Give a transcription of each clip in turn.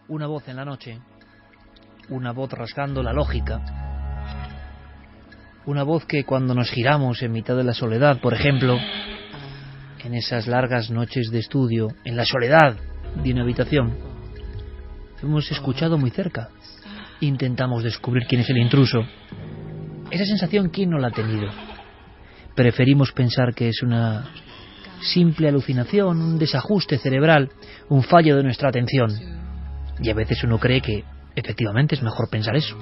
Una voz en la noche, una voz rasgando la lógica, una voz que cuando nos giramos en mitad de la soledad, por ejemplo, en esas largas noches de estudio, en la soledad de una habitación, hemos escuchado muy cerca, intentamos descubrir quién es el intruso. Esa sensación, ¿quién no la ha tenido? Preferimos pensar que es una simple alucinación, un desajuste cerebral, un fallo de nuestra atención. Y a veces uno cree que, efectivamente, es mejor pensar eso.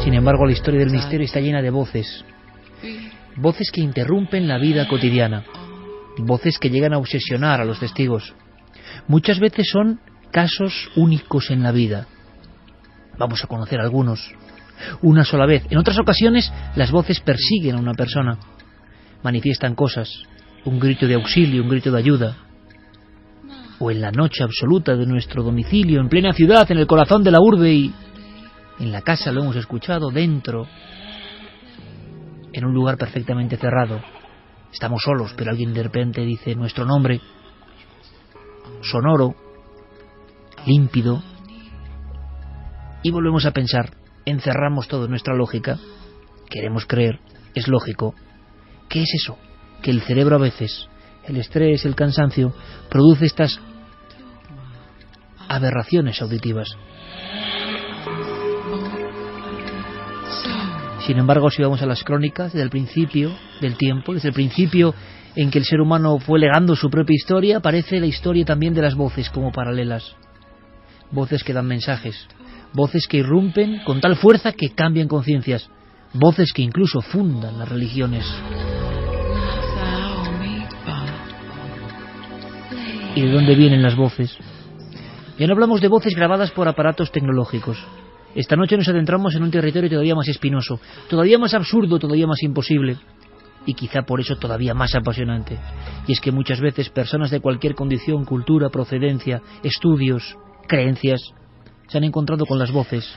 Sin embargo, la historia del misterio está llena de voces. Voces que interrumpen la vida cotidiana. Voces que llegan a obsesionar a los testigos. Muchas veces son casos únicos en la vida. Vamos a conocer algunos. Una sola vez. En otras ocasiones, las voces persiguen a una persona. Manifiestan cosas. Un grito de auxilio, un grito de ayuda. O en la noche absoluta de nuestro domicilio, en plena ciudad, en el corazón de la urbe, y en la casa lo hemos escuchado, dentro, en un lugar perfectamente cerrado. Estamos solos, pero alguien de repente dice nuestro nombre, sonoro, límpido, y volvemos a pensar, encerramos todo en nuestra lógica, queremos creer, es lógico. ¿Qué es eso? Que el cerebro a veces, el estrés, el cansancio, produce estas aberraciones auditivas. Sin embargo, si vamos a las crónicas, desde el principio del tiempo, desde el principio en que el ser humano fue legando su propia historia, aparece la historia también de las voces como paralelas. Voces que dan mensajes, voces que irrumpen con tal fuerza que cambian conciencias, voces que incluso fundan las religiones. ¿Y de dónde vienen las voces? Ya no hablamos de voces grabadas por aparatos tecnológicos. Esta noche nos adentramos en un territorio todavía más espinoso, todavía más absurdo, todavía más imposible, y quizá por eso todavía más apasionante. Y es que muchas veces personas de cualquier condición, cultura, procedencia, estudios, creencias, se han encontrado con las voces.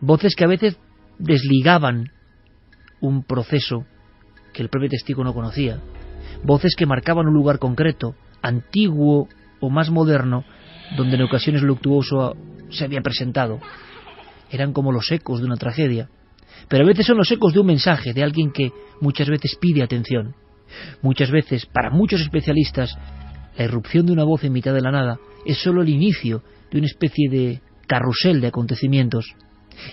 Voces que a veces desligaban un proceso que el propio testigo no conocía. Voces que marcaban un lugar concreto, antiguo o más moderno, donde en ocasiones luctuoso se había presentado. Eran como los ecos de una tragedia, pero a veces son los ecos de un mensaje, de alguien que muchas veces pide atención. Muchas veces, para muchos especialistas, la irrupción de una voz en mitad de la nada es solo el inicio de una especie de carrusel de acontecimientos,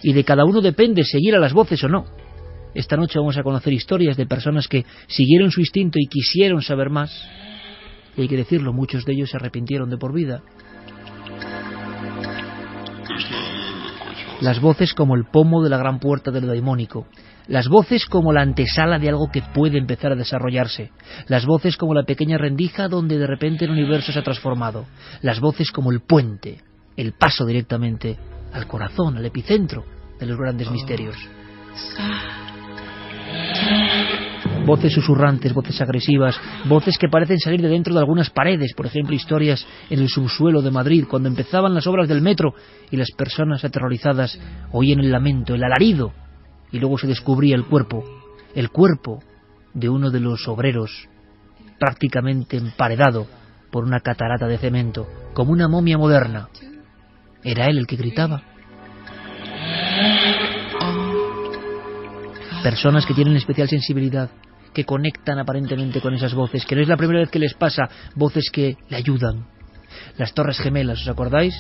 y de cada uno depende seguir a las voces o no. Esta noche vamos a conocer historias de personas que siguieron su instinto y quisieron saber más, y hay que decirlo, muchos de ellos se arrepintieron de por vida. Las voces como el pomo de la gran puerta de lo daimónico. Las voces como la antesala de algo que puede empezar a desarrollarse. Las voces como la pequeña rendija donde de repente el universo se ha transformado. Las voces como el puente, el paso directamente al corazón, al epicentro de los grandes misterios. Voces susurrantes, voces agresivas, voces que parecen salir de dentro de algunas paredes. Por ejemplo, historias en el subsuelo de Madrid, cuando empezaban las obras del metro y las personas aterrorizadas oían el lamento, el alarido, y luego se descubría el cuerpo de uno de los obreros, prácticamente emparedado por una catarata de cemento, como una momia moderna. Era él el que gritaba. Personas que tienen especial sensibilidad, que conectan aparentemente con esas voces, que no es la primera vez que les pasa, voces que le ayudan. Las Torres Gemelas, ¿os acordáis?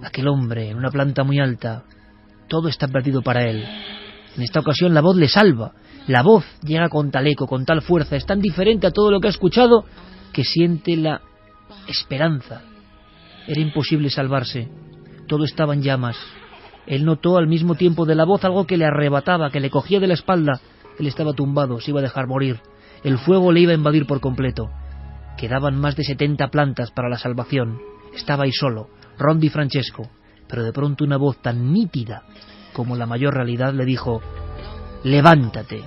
Aquel hombre en una planta muy alta, todo está perdido para él. En esta ocasión la voz le salva. La voz llega con tal eco, con tal fuerza, es tan diferente a todo lo que ha escuchado, que siente la esperanza. Era imposible salvarse, todo estaba en llamas. Él notó al mismo tiempo de la voz algo que le arrebataba, que le cogía de la espalda. Él estaba tumbado, se iba a dejar morir. El fuego le iba a invadir por completo. Quedaban más de 70 plantas para la salvación. Estaba ahí solo, Rondi Francesco. Pero de pronto una voz tan nítida como la mayor realidad le dijo: levántate.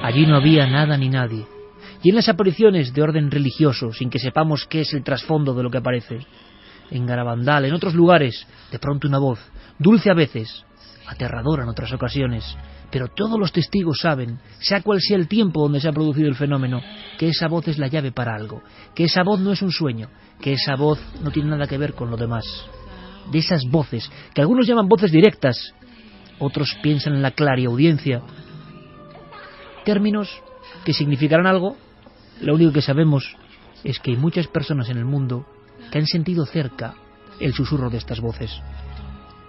Allí no había nada ni nadie. Y en las apariciones de orden religioso, sin que sepamos qué es el trasfondo de lo que aparece, en Garabandal, en otros lugares, de pronto una voz, dulce a veces, aterradora en otras ocasiones, pero todos los testigos saben, sea cual sea el tiempo donde se ha producido el fenómeno, que esa voz es la llave para algo, que esa voz no es un sueño, que esa voz no tiene nada que ver con lo demás. De esas voces, que algunos llaman voces directas, otros piensan en la clariaudiencia, términos que significarán algo. Lo único que sabemos es que hay muchas personas en el mundo que han sentido cerca el susurro de estas voces,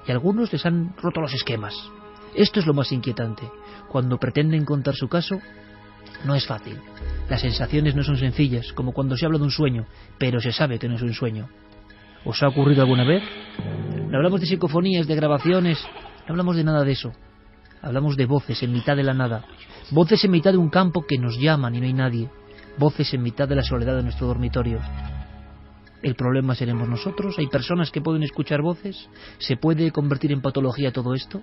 y algunos les han roto los esquemas. Esto es lo más inquietante. Cuando pretenden contar su caso, no es fácil. Las sensaciones no son sencillas, como cuando se habla de un sueño, pero se sabe que no es un sueño. ¿Os ha ocurrido alguna vez? No hablamos de psicofonías, de grabaciones, no hablamos de nada de eso. Hablamos de voces en mitad de la nada, voces en mitad de un campo que nos llaman y no hay nadie, voces en mitad de la soledad de nuestro dormitorio. ¿El problema seremos nosotros? ¿Hay personas que pueden escuchar voces? ¿Se puede convertir en patología todo esto?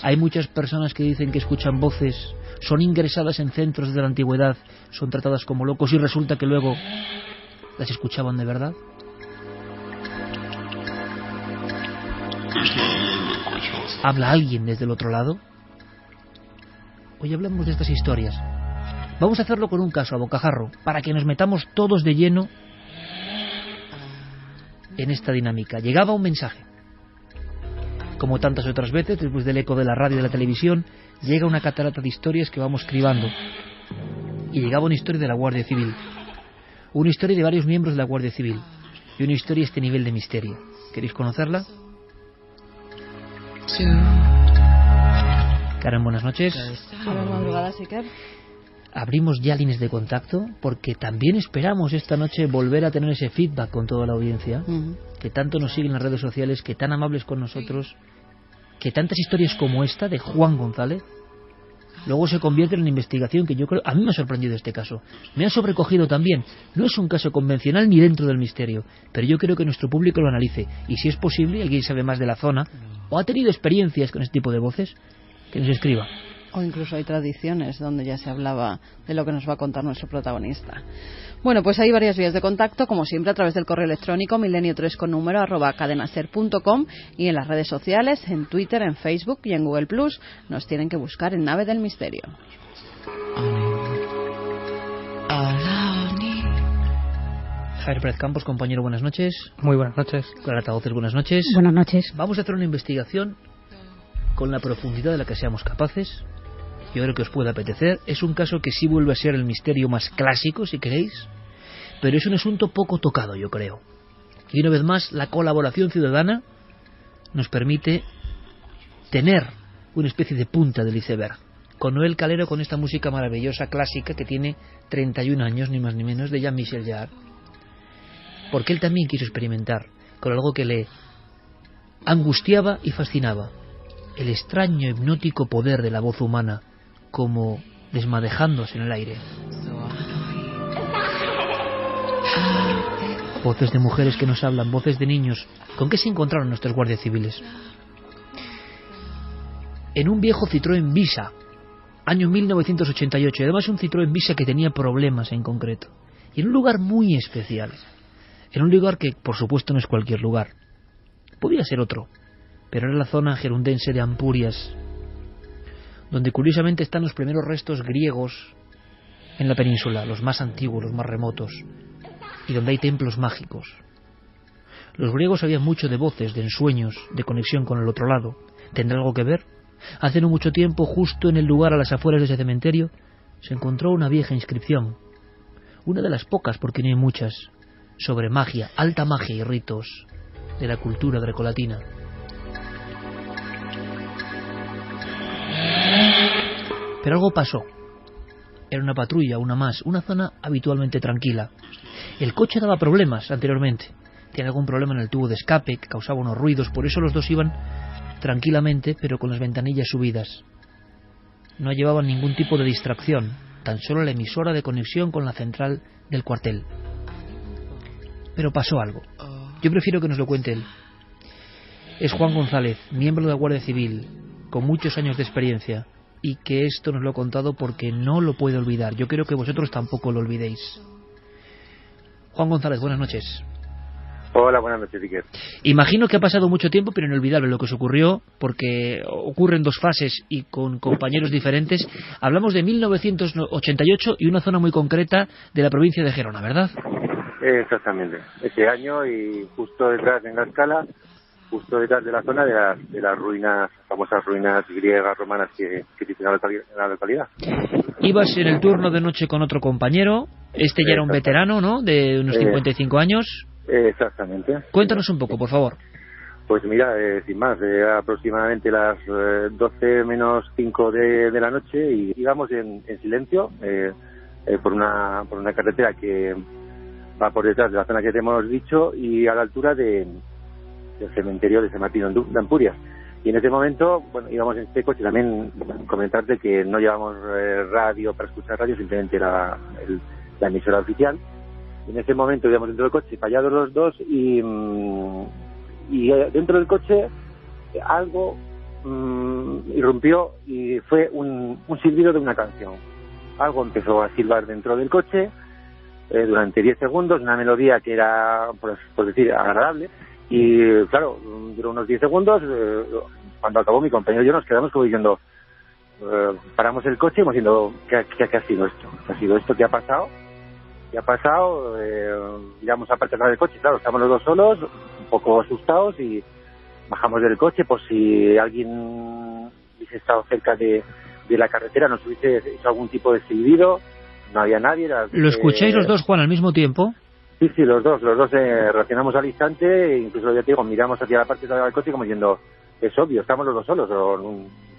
Hay muchas personas que dicen que escuchan voces, son ingresadas en centros de la antigüedad, son tratadas como locos y resulta que luego las escuchaban de verdad. ¿Habla alguien desde el otro lado? Hoy hablamos de estas historias. Vamos a hacerlo con un caso a bocajarro, para que nos metamos todos de lleno en esta dinámica. Llegaba un mensaje. Como tantas otras veces, después del eco de la radio y de la televisión, llega una catarata de historias que vamos cribando. Y llegaba una historia de la Guardia Civil. Una historia de varios miembros de la Guardia Civil. Y una historia a este nivel de misterio. ¿Queréis conocerla? Karen, buenas noches. Buenas madrugadas, Iker. Abrimos ya líneas de contacto porque también esperamos esta noche volver a tener ese feedback con toda la audiencia, que tanto nos siguen en las redes sociales, que tan amables con nosotros, que tantas historias como esta de Juan González luego se convierten en investigación, que yo creo, a mí me ha sorprendido este caso, me ha sobrecogido también. No es un caso convencional ni dentro del misterio, pero yo creo que nuestro público lo analice y si es posible, alguien sabe más de la zona o ha tenido experiencias con este tipo de voces, que nos escriba. O incluso hay tradiciones donde ya se hablaba de lo que nos va a contar nuestro protagonista. Bueno, pues hay varias vías de contacto, como siempre a través del correo electrónico milenio3con número @cadenaser.com y en las redes sociales, en Twitter, en Facebook y en Google+. Nos tienen que buscar en Nave del Misterio. Javier Pérez Campos, compañero, buenas noches. Muy buenas noches. Clara Tavoces, buenas noches. Buenas noches. Vamos a hacer una investigación con la profundidad de la que seamos capaces. Yo creo que os puede apetecer. Es un caso que sí vuelve a ser el misterio más clásico, si queréis, pero es un asunto poco tocado, yo creo. Y una vez más, la colaboración ciudadana nos permite tener una especie de punta del iceberg. Con Noel Calero, con esta música maravillosa, clásica, que tiene 31 años, ni más ni menos, de Jean-Michel Jarre. Porque él también quiso experimentar con algo que le angustiaba y fascinaba. El extraño hipnótico poder de la voz humana, como desmadejándose en el aire. Voces de mujeres que nos hablan, voces de niños. ¿Con qué se encontraron nuestros guardias civiles? En un viejo Citroën Visa, año 1988. Además un Citroën Visa que tenía problemas en concreto. Y en un lugar muy especial. En un lugar que, por supuesto, no es cualquier lugar. Podía ser otro. Pero era la zona gerundense de Ampurias, donde curiosamente están los primeros restos griegos en la península, los más antiguos, los más remotos, y donde hay templos mágicos. Los griegos sabían mucho de voces, de ensueños, de conexión con el otro lado. ¿Tendrá algo que ver? Hace no mucho tiempo, justo en el lugar a las afueras de ese cementerio, se encontró una vieja inscripción, una de las pocas, porque no hay muchas, sobre magia, alta magia y ritos de la cultura grecolatina. Pero algo pasó. Era una patrulla, una más, una zona habitualmente tranquila. El coche daba problemas anteriormente. Tenía algún problema en el tubo de escape que causaba unos ruidos, por eso los dos iban tranquilamente, pero con las ventanillas subidas. No llevaban ningún tipo de distracción, tan solo la emisora de conexión con la central del cuartel. Pero pasó algo. Yo prefiero que nos lo cuente él. Es Juan González, miembro de la Guardia Civil, con muchos años de experiencia, y que esto nos lo ha contado porque no lo puede olvidar. Yo creo que vosotros tampoco lo olvidéis. Juan González, buenas noches. Hola, buenas noches, Iker. Imagino que ha pasado mucho tiempo, pero inolvidable lo que os ocurrió, porque ocurre en 2 fases y con compañeros diferentes. Hablamos de 1988 y una zona muy concreta de la provincia de Gerona, ¿verdad? Ese año, y justo detrás en la escala, justo detrás de la zona de las ruinas, famosas ruinas griegas, romanas que existen en la localidad. Ibas en el turno de noche con otro compañero, ya era un veterano, ¿no?, de unos 55 años. Exactamente. Cuéntanos un poco, por favor. Pues mira, sin más, aproximadamente las 12 menos 5 de la noche, y íbamos en silencio por una carretera que va por detrás de la zona que te hemos dicho y a la altura del cementerio de San Martín de Ampurias. Y en ese momento, bueno, íbamos en este coche. También comentarte que no llevamos radio para escuchar radio, simplemente la emisora oficial. En ese momento íbamos dentro del coche, fallados los dos, y dentro del coche algo irrumpió, y fue un silbido de una canción. Algo empezó a silbar dentro del coche durante 10 segundos, una melodía que era, por decir, agradable, y claro, duró unos 10 segundos. Cuando acabó, mi compañero y yo nos quedamos como diciendo, paramos el coche y hemos diciendo, ¿qué ha sido esto? ¿Qué ha sido esto? ¿Qué ha pasado? ¿Qué ha pasado? Miramos aparte del coche, claro, estamos los dos solos, un poco asustados, y bajamos del coche por si alguien hubiese estado cerca de la carretera, nos hubiese hecho algún tipo de silbido. No había nadie. ¿Lo escucháis los dos, Juan, al mismo tiempo? Sí, los dos reaccionamos al instante, e incluso, ya te digo, miramos hacia la parte de del coche como diciendo, es obvio, estamos los dos solos,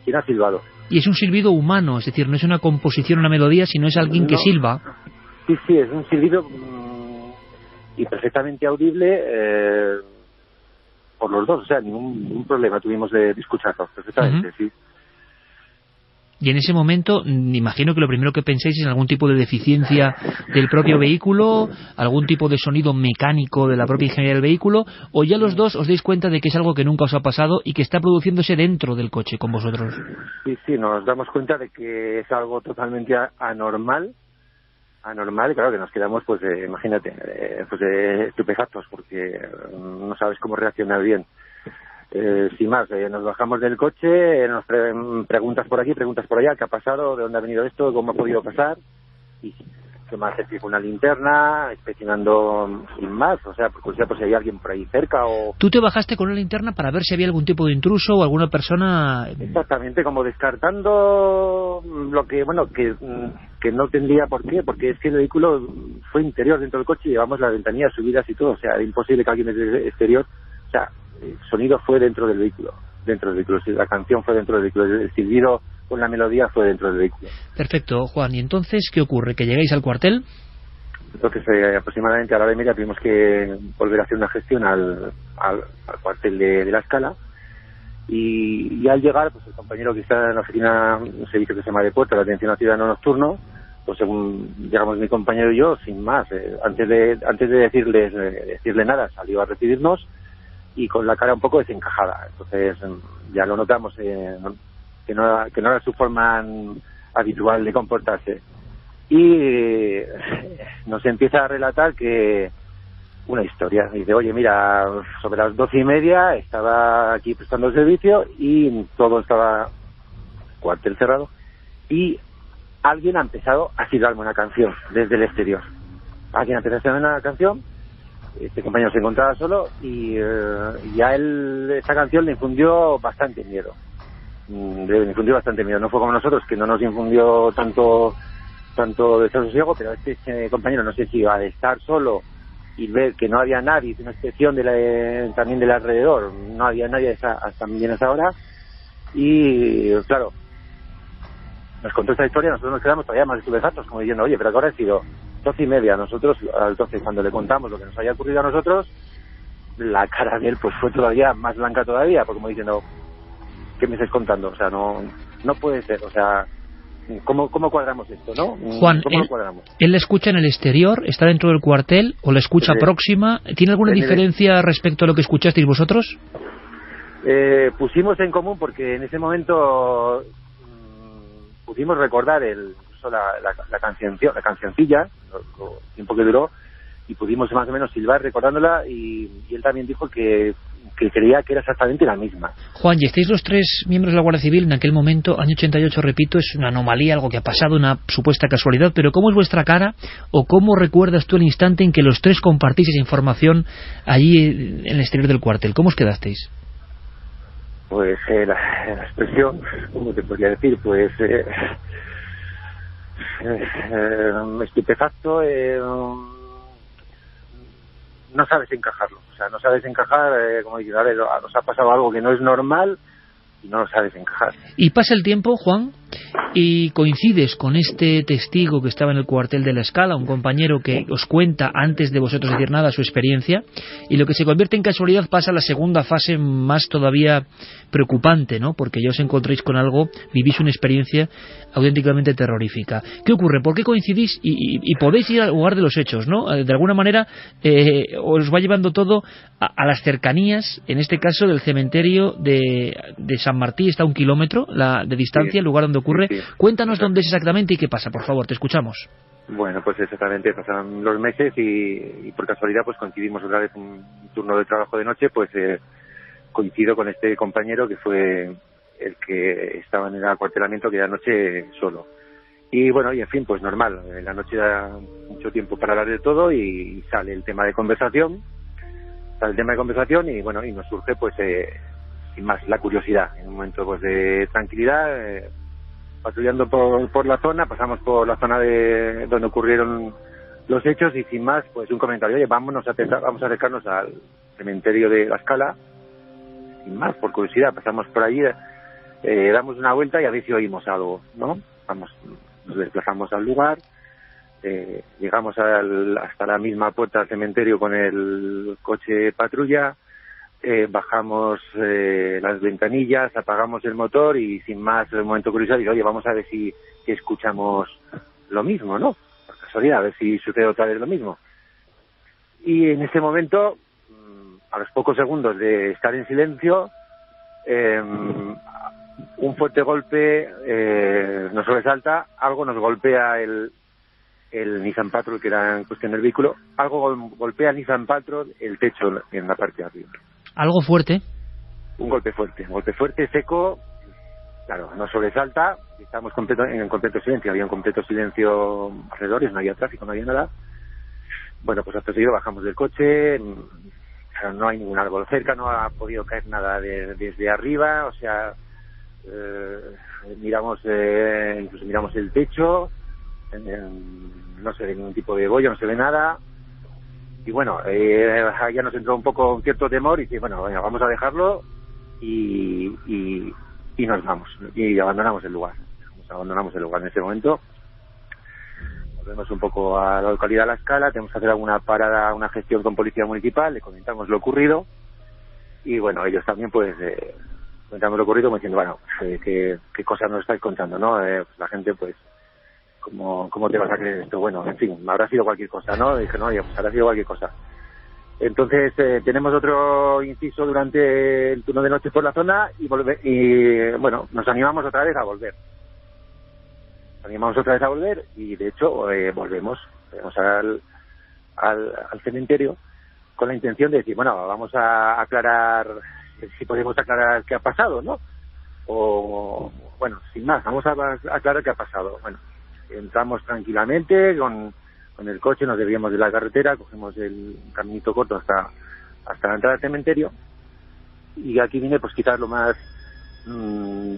¿quién ha silbado? Y es un silbido humano, es decir, no es una composición, una melodía, sino es alguien que silba. Sí, es un silbido y perfectamente audible por los dos, o sea, ningún problema tuvimos de escucharlo perfectamente, sí. Y en ese momento, imagino que lo primero que pensáis es en algún tipo de deficiencia del propio vehículo, algún tipo de sonido mecánico de la propia ingeniería del vehículo, o ya los dos os dais cuenta de que es algo que nunca os ha pasado y que está produciéndose dentro del coche con vosotros. Sí, nos damos cuenta de que es algo totalmente anormal, claro, que nos quedamos, pues imagínate, estupefactos, porque no sabes cómo reaccionar bien. Sin más, nos bajamos del coche, nos preguntas por aquí, preguntas por allá, ¿qué ha pasado? ¿De dónde ha venido esto? ¿Cómo ha podido pasar? Y se me hace una linterna, inspeccionando sin más, o sea, por si hay alguien por ahí cerca o... ¿Tú te bajaste con una linterna para ver si había algún tipo de intruso o alguna persona...? Exactamente, como descartando lo que, bueno, que no tendría por qué, porque es que el vehículo fue interior dentro del coche y llevamos las ventanillas subidas y todo, o sea, era imposible que alguien desde exterior, o sea, el sonido fue dentro del vehículo, la canción fue dentro del vehículo, el silbido con la melodía fue dentro del vehículo. Perfecto, Juan. ¿Y entonces qué ocurre? ¿Que llegáis al cuartel? Entonces, aproximadamente a la hora y media tuvimos que volver a hacer una gestión al cuartel de la escala, y al llegar, pues el compañero que está en la oficina, un servicio que se llama de puerta, la atención al ciudadano nocturno, pues según llegamos mi compañero y yo, sin más, antes de decirle nada, salió a recibirnos, y con la cara un poco desencajada. Entonces ya lo notamos, que no era su forma habitual de comportarse, y nos empieza a relatar que una historia. Dice, oye, mira, sobre las 12:30 estaba aquí prestando el servicio y todo estaba cuartel cerrado, y alguien ha empezado a silbarme una canción desde el exterior. Alguien ha empezado a silbarme una canción. Este compañero se encontraba solo, y ya esa canción le infundió bastante miedo. No fue como nosotros, que no nos infundió tanto desasosiego, pero este compañero, no sé si iba a estar solo y ver que no había nadie, una inspección también del alrededor, no había nadie también a esa hora, y claro, nos contó esta historia, nosotros nos quedamos todavía más estupefactos, como diciendo, oye, pero que ahora ha sido 12:30, nosotros, entonces cuando le contamos lo que nos había ocurrido a nosotros, la cara de él pues fue todavía más blanca todavía, porque como diciendo, ¿qué me estás contando? O sea, no puede ser, o sea, ¿cómo cuadramos esto, no? Juan, ¿Cómo lo cuadramos? ¿Él la escucha en el exterior, está dentro del cuartel, o la escucha próxima? ¿Tiene alguna diferencia respecto a lo que escuchasteis vosotros? Pusimos en común, porque en ese momento pudimos recordar la cancioncilla, lo tiempo que duró, y pudimos más o menos silbar recordándola, y él también dijo que creía que era exactamente la misma. Juan, y estáis los 3 miembros de la Guardia Civil en aquel momento, año 88, repito, es una anomalía, algo que ha pasado, una supuesta casualidad, pero ¿cómo es vuestra cara o cómo recuerdas tú el instante en que los 3 compartís esa información allí en el exterior del cuartel? ¿Cómo os quedasteis? Pues la expresión, ¿cómo te podría decir? Pues estupefacto, no sabes encajarlo, o sea, no sabes encajar, como dicen, a ver, nos ha pasado algo que no es normal y no lo sabes encajar. Y pasa el tiempo, Juan, y coincides con este testigo que estaba en el cuartel de La Escala, un compañero que os cuenta antes de vosotros decir nada su experiencia, y lo que se convierte en casualidad pasa a la segunda fase más todavía preocupante, ¿no? Porque ya os encontréis con algo, vivís una experiencia auténticamente terrorífica. ¿Qué ocurre? ¿Por qué coincidís? Y podéis ir al lugar de los hechos, ¿no? De alguna manera os va llevando todo a las cercanías, en este caso del cementerio de San Martí, está a 1 kilómetro de distancia, sí, el lugar donde ocurre. Sí. Cuéntanos dónde es exactamente y qué pasa, por favor, te escuchamos. Bueno, pues exactamente, pasaron los meses y por casualidad pues coincidimos otra vez un turno de trabajo de noche, pues coincido con este compañero que fue el que estaba en el acuartelamiento aquella noche solo. Y bueno, y en fin, pues normal, en la noche da mucho tiempo para hablar de todo y sale el tema de conversación, y bueno, y nos surge pues sin más la curiosidad, en un momento pues de tranquilidad, patrullando por la zona, pasamos por la zona de donde ocurrieron los hechos y sin más, pues un comentario, oye, vamos a acercarnos al cementerio de La Escala, sin más, por curiosidad, pasamos por allí, damos una vuelta y a ver si oímos algo, ¿no? Nos desplazamos al lugar, llegamos hasta la misma puerta del cementerio con el coche patrulla, bajamos las ventanillas, apagamos el motor y sin más, en un momento curioso, digo, oye, vamos a ver si escuchamos lo mismo, ¿no? Por casualidad, a ver si sucede otra vez lo mismo. Y en ese momento, a los pocos segundos de estar en silencio, un fuerte golpe nos sobresalta, algo nos golpea el Nissan Patrol, que era en cuestión del vehículo, algo golpea el Nissan Patrol el techo en la parte de arriba. ¿Algo fuerte? Un golpe fuerte, seco, claro, nos sobresalta, estamos en completo silencio, había un completo silencio alrededor, no había tráfico, no había nada. Bueno, pues hasta seguido bajamos del coche, no hay ningún árbol cerca, no ha podido caer nada desde arriba, o sea, incluso miramos el techo, no se ve ningún tipo de bollo, no se ve nada. Y bueno, ya nos entró un poco un cierto temor y dice, bueno, venga, vamos a dejarlo y nos vamos. Y abandonamos el lugar. En ese momento. Volvemos un poco a la localidad de La Escala, tenemos que hacer alguna parada, una gestión con policía municipal, le comentamos lo ocurrido. Y bueno, ellos también pues comentamos lo ocurrido como diciendo, bueno, qué cosas nos estáis contando, ¿no? Pues la gente pues, ¿Cómo te vas a creer esto? Bueno, en fin, habrá sido cualquier cosa, ¿no? Dije, no, pues habrá sido cualquier cosa. Entonces, tenemos otro inciso durante el turno de noche por la zona y bueno, nos animamos otra vez a volver. Y, de hecho, volvemos al cementerio con la intención de decir, bueno, vamos a aclarar, si podemos aclarar qué ha pasado, ¿no? O, bueno, sin más, vamos a aclarar qué ha pasado. Bueno, entramos tranquilamente con el coche, nos desviamos de la carretera, cogemos el caminito corto hasta la entrada del cementerio, y aquí viene pues quizás lo más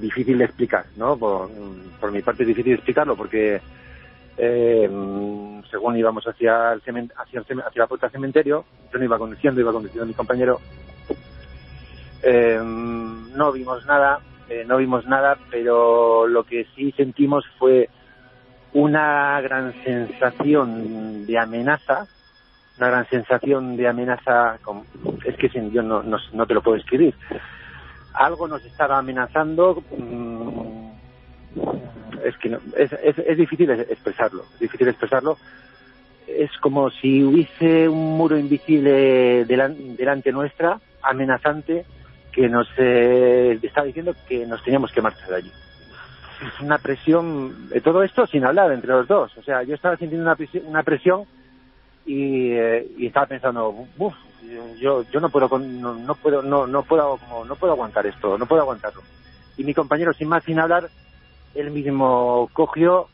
difícil de explicar, ¿no? Por mi parte es difícil de explicarlo porque según íbamos hacia la puerta del cementerio, yo no iba conduciendo mi compañero, no vimos nada, pero lo que sí sentimos fue una gran sensación de amenaza, es que yo no te lo puedo escribir. Algo nos estaba amenazando, es que es difícil expresarlo, es como si hubiese un muro invisible delante nuestra, amenazante, que nos estaba diciendo que nos teníamos que marchar de allí. Es una presión, todo esto sin hablar entre los dos, o sea, yo estaba sintiendo una presión y estaba pensando, yo no puedo aguantar esto, no puedo aguantarlo. Y mi compañero, sin más, sin hablar, él mismo cogió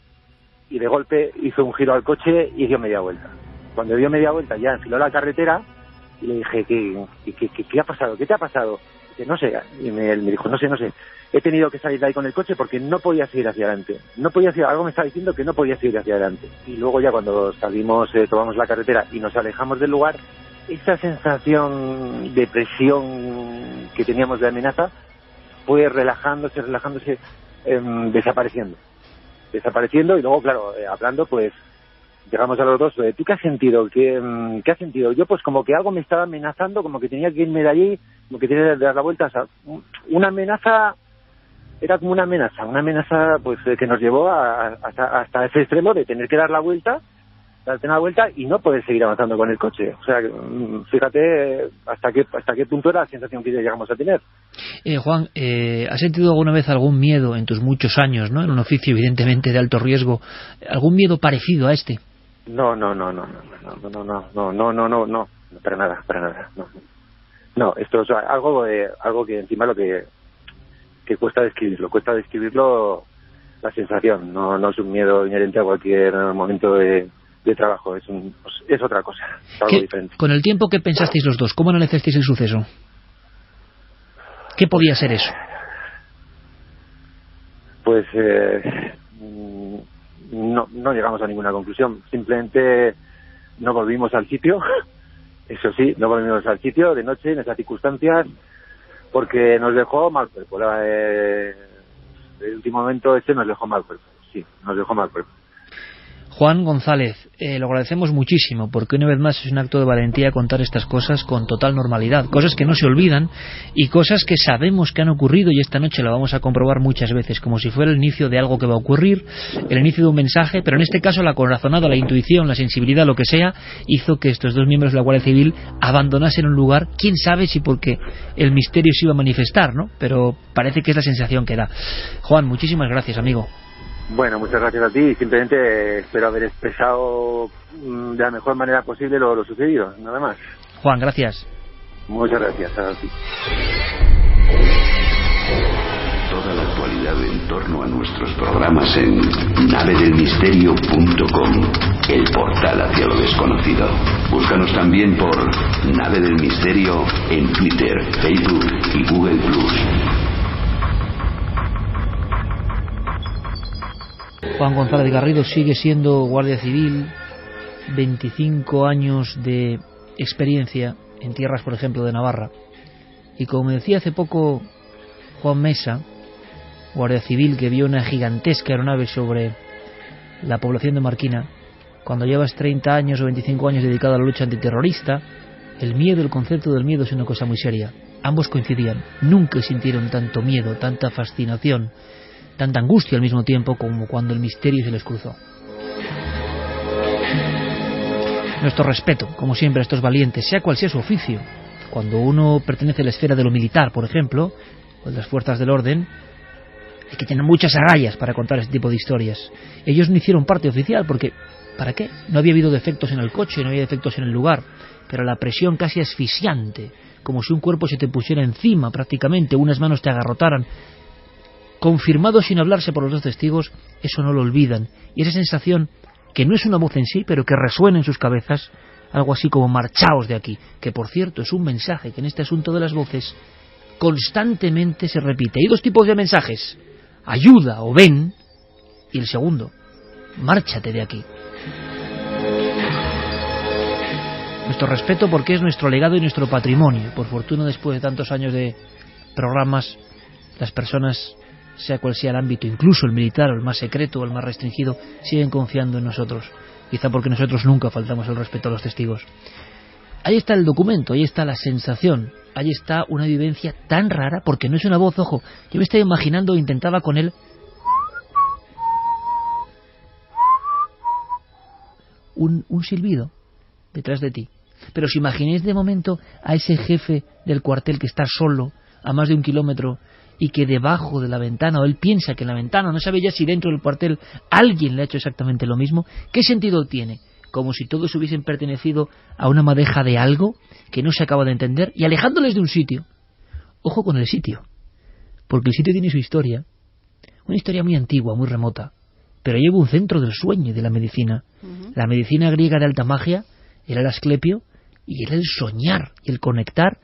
y de golpe hizo un giro al coche y dio media vuelta. Cuando dio media vuelta ya enfiló la carretera y le dije, ¿qué ha pasado? ¿Qué te ha pasado? Dice, no sé. Y él me dijo, no sé. He tenido que salir de ahí con el coche porque no podía seguir hacia adelante. Algo me estaba diciendo que no podía seguir hacia adelante. Y luego ya cuando salimos, tomamos la carretera y nos alejamos del lugar, esa sensación de presión que teníamos de amenaza fue relajándose, desapareciendo y luego, claro, hablando, pues llegamos a los dos. ¿Tú qué has sentido? ¿Qué has sentido? Yo, pues como que algo me estaba amenazando, como que tenía que irme de allí, como que tenía que dar la vuelta. O sea, una amenaza, era como una amenaza pues que nos llevó hasta ese extremo de tener que dar la vuelta y no poder seguir avanzando con el coche. O sea, fíjate hasta qué punto era la sensación que llegamos a tener. Juan, ¿has sentido alguna vez algún miedo en tus muchos años, ¿no? En un oficio evidentemente de alto riesgo, algún miedo parecido a este? No, para nada, no. No, esto es algo que encima lo que cuesta describirlo, la sensación, no es un miedo inherente a cualquier momento de trabajo, es otra cosa, es algo diferente. Con el tiempo que pensasteis los dos, ¿cómo analizasteis el suceso? ¿Qué podía ser eso? Pues no llegamos a ninguna conclusión, simplemente no volvimos al sitio. Eso sí, no volvimos al sitio de noche en esas circunstancias porque nos dejó mal cuerpo. El último momento nos dejó mal cuerpo. Sí, nos dejó mal cuerpo. Juan González, lo agradecemos muchísimo porque una vez más es un acto de valentía contar estas cosas con total normalidad, cosas que no se olvidan y cosas que sabemos que han ocurrido y esta noche lo vamos a comprobar muchas veces, como si fuera el inicio de algo que va a ocurrir, el inicio de un mensaje, pero en este caso la corazonada, la intuición, la sensibilidad, lo que sea, hizo que estos dos miembros de la Guardia Civil abandonasen un lugar, quién sabe si porque el misterio se iba a manifestar, ¿no? Pero parece que es la sensación que da. Juan, muchísimas gracias, amigo. Bueno, muchas gracias a ti y simplemente espero haber expresado de la mejor manera posible lo sucedido, nada más. Juan, gracias. Muchas gracias a ti. Toda la actualidad en torno a nuestros programas en navedelmisterio.com, el portal hacia lo desconocido. Búscanos también por Nave del Misterio en Twitter, Facebook y Google+. Juan González Garrido sigue siendo guardia civil, 25 años de experiencia en tierras, por ejemplo, de Navarra. Y como me decía hace poco Juan Mesa, guardia civil que vio una gigantesca aeronave sobre la población de Marquina, cuando llevas 30 años o 25 años dedicado a la lucha antiterrorista, el miedo, el concepto del miedo es una cosa muy seria. Ambos coincidían, nunca sintieron tanto miedo, tanta fascinación, tanta angustia al mismo tiempo como cuando el misterio se les cruzó. Nuestro respeto, como siempre, a estos valientes, sea cual sea su oficio. Cuando uno pertenece a la esfera de lo militar, por ejemplo, o de las fuerzas del orden, hay que tener muchas agallas para contar este tipo de historias. Ellos no hicieron parte oficial porque, ¿para qué? No había habido defectos en el coche, no había defectos en el lugar, pero la presión casi asfixiante, como si un cuerpo se te pusiera encima prácticamente, unas manos te agarrotaran, confirmado sin hablarse por los dos testigos, eso no lo olvidan. Y esa sensación, que no es una voz en sí, pero que resuena en sus cabezas, algo así como marchaos de aquí, que por cierto es un mensaje que en este asunto de las voces constantemente se repite. Hay dos tipos de mensajes: ayuda o ven, y el segundo, márchate de aquí. Nuestro respeto porque es nuestro legado y nuestro patrimonio. Por fortuna, después de tantos años de programas, las personas, sea cual sea el ámbito, incluso el militar o el más secreto o el más restringido, siguen confiando en nosotros, quizá porque nosotros nunca faltamos el respeto a los testigos. Ahí está el documento, ahí está la sensación, ahí está una vivencia tan rara, porque no es una voz, ojo, yo me estaba imaginando, intentaba con él un silbido detrás de ti, pero os imaginéis de momento a ese jefe del cuartel que está solo a más de 1 kilómetro y que debajo de la ventana, o él piensa que en la ventana, no sabe ya si dentro del cuartel alguien le ha hecho exactamente lo mismo. ¿Qué sentido tiene como si todos hubiesen pertenecido a una madeja de algo que no se acaba de entender, y alejándoles de un sitio. Ojo con el sitio, porque el sitio tiene su historia, una historia muy antigua, muy remota, pero lleva un centro del sueño y de la medicina. La medicina griega de alta magia era el asclepio y era el soñar y el conectar,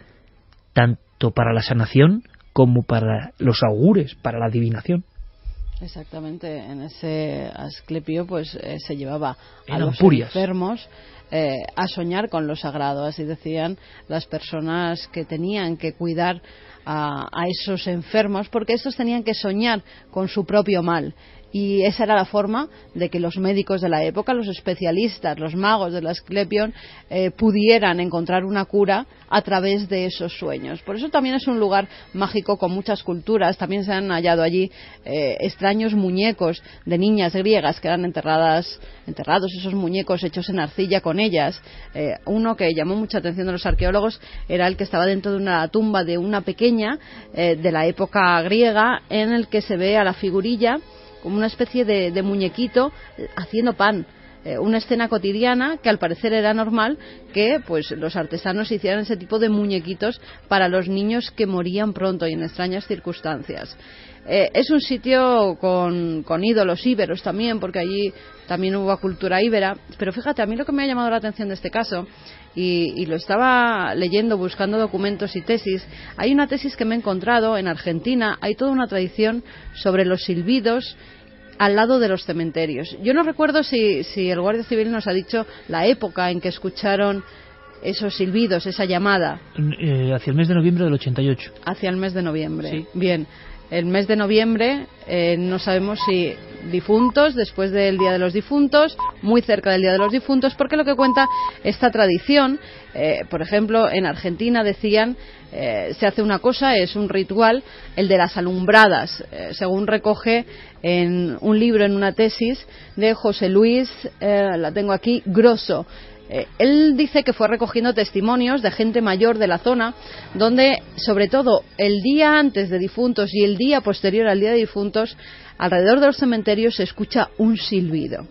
tanto para la sanación como para los augures, para la adivinación. Exactamente, en ese asclepio pues se llevaba a los purias. Enfermos a soñar con lo sagrado, así decían las personas que tenían que cuidar a esos enfermos, porque estos tenían que soñar con su propio mal. Y esa era la forma de que los médicos de la época, los especialistas, los magos del Asclepión, pudieran encontrar una cura a través de esos sueños. Por eso también es un lugar mágico con muchas culturas. También se han hallado allí extraños muñecos de niñas griegas que eran enterrados esos muñecos hechos en arcilla con ellas. Uno que llamó mucha atención de los arqueólogos era el que estaba dentro de una tumba de una pequeña de la época griega, en el que se ve a la figurilla como una especie de muñequito haciendo pan. Una escena cotidiana que al parecer era normal que pues los artesanos hicieran ese tipo de muñequitos para los niños que morían pronto y en extrañas circunstancias. Es un sitio con ídolos íberos también, porque allí también hubo cultura íbera. Pero fíjate, a mí lo que me ha llamado la atención de este caso, y lo estaba leyendo, buscando documentos y tesis, hay una tesis que me he encontrado en Argentina. Hay toda una tradición sobre los silbidos al lado de los cementerios. Yo no recuerdo si el Guardia Civil nos ha dicho la época en que escucharon esos silbidos, esa llamada. Hacia el mes de noviembre del 88. Hacia el mes de noviembre. Sí. Bien. El mes de noviembre, no sabemos si difuntos, después del Día de los Difuntos, muy cerca del Día de los Difuntos, porque lo que cuenta esta tradición, por ejemplo, en Argentina decían, se hace una cosa, es un ritual, el de las alumbradas, según recoge en un libro, en una tesis de José Luis, la tengo aquí, Grosso. Él dice que fue recogiendo testimonios de gente mayor de la zona, donde sobre todo el día antes de difuntos y el día posterior al día de difuntos, alrededor de los cementerios se escucha un silbido.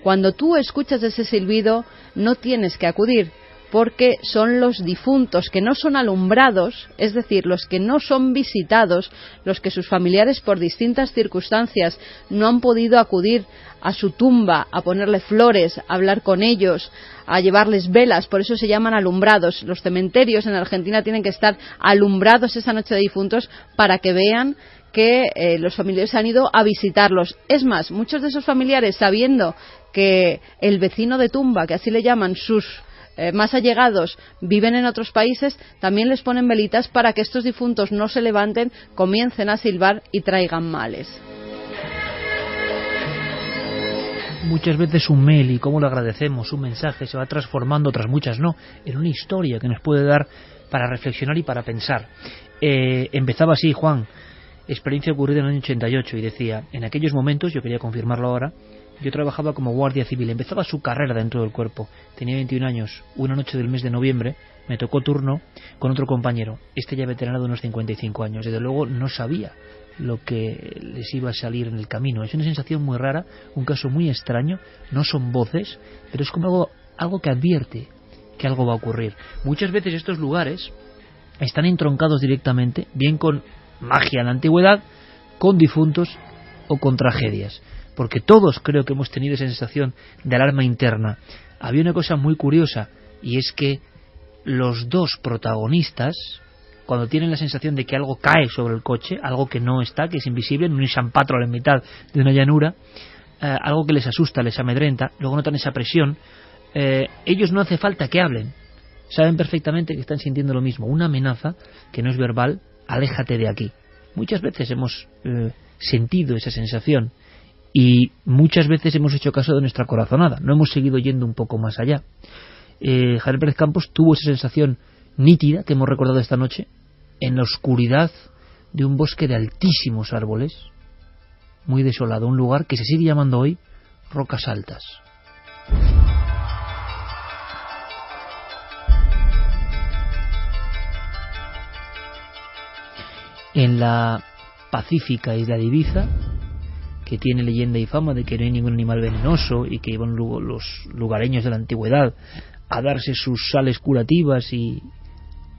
Cuando tú escuchas ese silbido no tienes que acudir, porque son los difuntos que no son alumbrados, es decir, los que no son visitados, los que sus familiares por distintas circunstancias no han podido acudir a su tumba, a ponerle flores, a hablar con ellos, a llevarles velas, por eso se llaman alumbrados. Los cementerios en Argentina tienen que estar alumbrados esa noche de difuntos para que vean que los familiares han ido a visitarlos. Es más, muchos de esos familiares, sabiendo que el vecino de tumba, que así le llaman sus más allegados, viven en otros países, también les ponen velitas para que estos difuntos no se levanten, comiencen a silbar y traigan males. Muchas veces un mail, y cómo lo agradecemos, un mensaje se va transformando, otras muchas no, en una historia que nos puede dar para reflexionar y para pensar. Empezaba así, Juan, experiencia ocurrida en el año 88, y decía, en aquellos momentos, yo quería confirmarlo ahora, yo trabajaba como guardia civil, empezaba su carrera dentro del cuerpo, tenía 21 años, una noche del mes de noviembre, me tocó turno con otro compañero, este ya veterano de unos 55 años, desde luego no sabía lo que les iba a salir en el camino. Es una sensación muy rara, un caso muy extraño, no son voces, pero es como algo que advierte que algo va a ocurrir. Muchas veces estos lugares están entroncados directamente, bien con magia en la antigüedad, con difuntos o con tragedias, porque todos creo que hemos tenido esa sensación de alarma interna. Había una cosa muy curiosa, y es que los dos protagonistas, cuando tienen la sensación de que algo cae sobre el coche, algo que no está, que es invisible, en un Nissan Patrol en mitad de una llanura, algo que les asusta, les amedrenta, luego notan esa presión, ellos no hace falta que hablen, saben perfectamente que están sintiendo lo mismo, una amenaza que no es verbal, aléjate de aquí. Muchas veces hemos sentido esa sensación y muchas veces hemos hecho caso de nuestra corazonada, no hemos seguido yendo un poco más allá. Javier Pérez Campos tuvo esa sensación nítida que hemos recordado esta noche en la oscuridad de un bosque de altísimos árboles, muy desolado, un lugar que se sigue llamando hoy Rocas Altas. En la pacífica isla de Ibiza, que tiene leyenda y fama de que no hay ningún animal venenoso y que iban los lugareños de la antigüedad a darse sus sales curativas y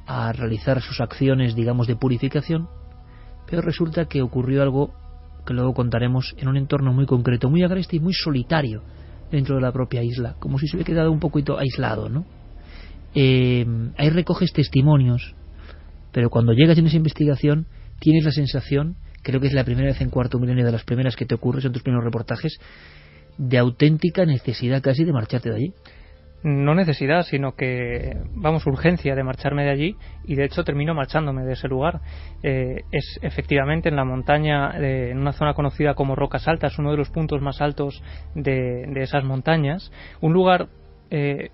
a realizar sus acciones, digamos, de purificación. Pero resulta que ocurrió algo que luego contaremos en un entorno muy concreto, muy agreste y muy solitario dentro de la propia isla, como si se hubiera quedado un poquito aislado, ¿no? Ahí recoges testimonios, pero cuando llegas en esa investigación tienes la sensación, creo que es la primera vez en Cuarto Milenio, de las primeras que te ocurre, son tus primeros reportajes, de auténtica necesidad casi de marcharte de allí. No necesidad, sino que, urgencia de marcharme de allí, y de hecho termino marchándome de ese lugar. Es efectivamente en la montaña, en una zona conocida como Rocas Altas, uno de los puntos más altos de esas montañas, un lugar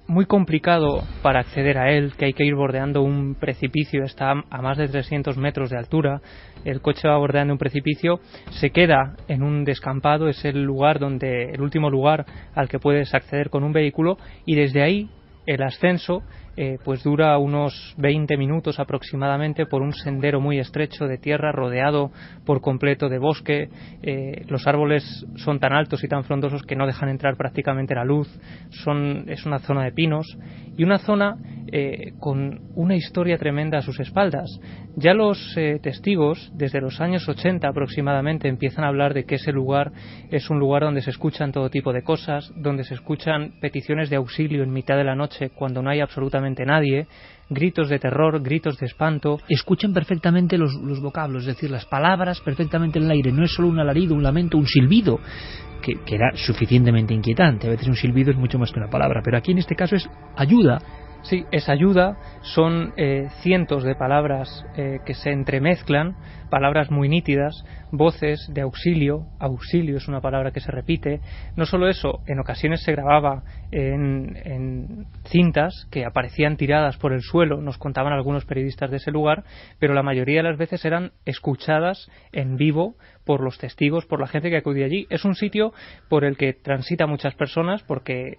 muy complicado para acceder a él, que hay que ir bordeando un precipicio, está a más de 300 metros de altura, el coche va bordeando un precipicio, se queda en un descampado, es el último lugar al que puedes acceder con un vehículo, y desde ahí el ascenso pues dura unos 20 minutos aproximadamente por un sendero muy estrecho de tierra rodeado por completo de bosque. Los árboles son tan altos y tan frondosos que no dejan entrar prácticamente la luz. Es una zona de pinos y una zona con una historia tremenda a sus espaldas. Ya los testigos desde los años 80 aproximadamente empiezan a hablar de que ese lugar es un lugar donde se escuchan todo tipo de cosas, donde se escuchan peticiones de auxilio en mitad de la noche cuando no hay absolutamente nadie, gritos de terror, gritos de espanto. Escuchan perfectamente los vocablos, es decir, las palabras perfectamente en el aire. No es solo un alarido, un lamento, un silbido, que era suficientemente inquietante. A veces un silbido es mucho más que una palabra, pero aquí en este caso es ayuda. Sí, es ayuda, son cientos de palabras que se entremezclan, palabras muy nítidas, voces de auxilio es una palabra que se repite. No solo eso, en ocasiones se grababa en cintas que aparecían tiradas por el suelo, nos contaban algunos periodistas de ese lugar, pero la mayoría de las veces eran escuchadas en vivo por los testigos, por la gente que acudía allí. Es un sitio por el que transita muchas personas porque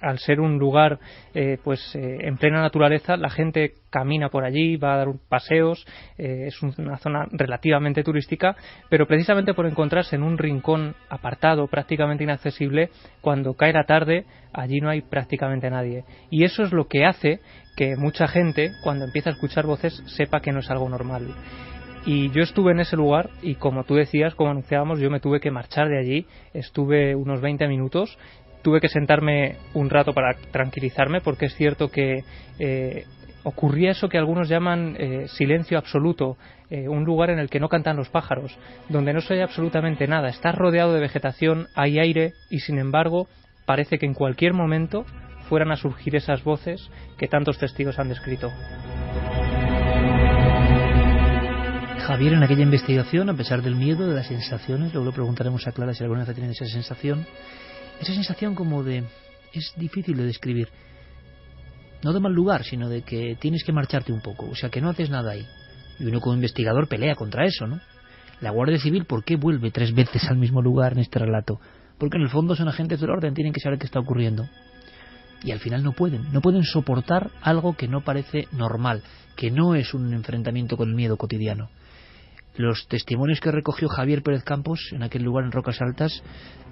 al ser un lugar en plena naturaleza, la gente camina por allí, va a dar paseos, es una zona relativamente turística, pero precisamente por encontrarse en un rincón apartado, prácticamente inaccesible, cuando cae la tarde, allí no hay prácticamente nadie. Y eso es lo que hace que mucha gente, cuando empieza a escuchar voces, sepa que no es algo normal. Y yo estuve en ese lugar y, como tú decías, como anunciábamos, yo me tuve que marchar de allí. Estuve unos 20 minutos, tuve que sentarme un rato para tranquilizarme, porque es cierto que ocurría eso que algunos llaman silencio absoluto, un lugar en el que no cantan los pájaros, donde no se oye absolutamente nada, estás rodeado de vegetación, hay aire y sin embargo parece que en cualquier momento fueran a surgir esas voces que tantos testigos han descrito. Javier, en aquella investigación, a pesar del miedo, de las sensaciones, luego le preguntaremos a Clara si alguna vez ha tenido esa sensación como de... es difícil de describir, no de mal lugar, sino de que tienes que marcharte un poco, o sea, que no haces nada ahí. Y uno como investigador pelea contra eso, ¿no? La Guardia Civil, ¿por qué vuelve 3 veces al mismo lugar en este relato? Porque en el fondo son agentes del orden, tienen que saber qué está ocurriendo. Y al final no pueden soportar algo que no parece normal, que no es un enfrentamiento con el miedo cotidiano. Los testimonios que recogió Javier Pérez Campos en aquel lugar en Rocas Altas,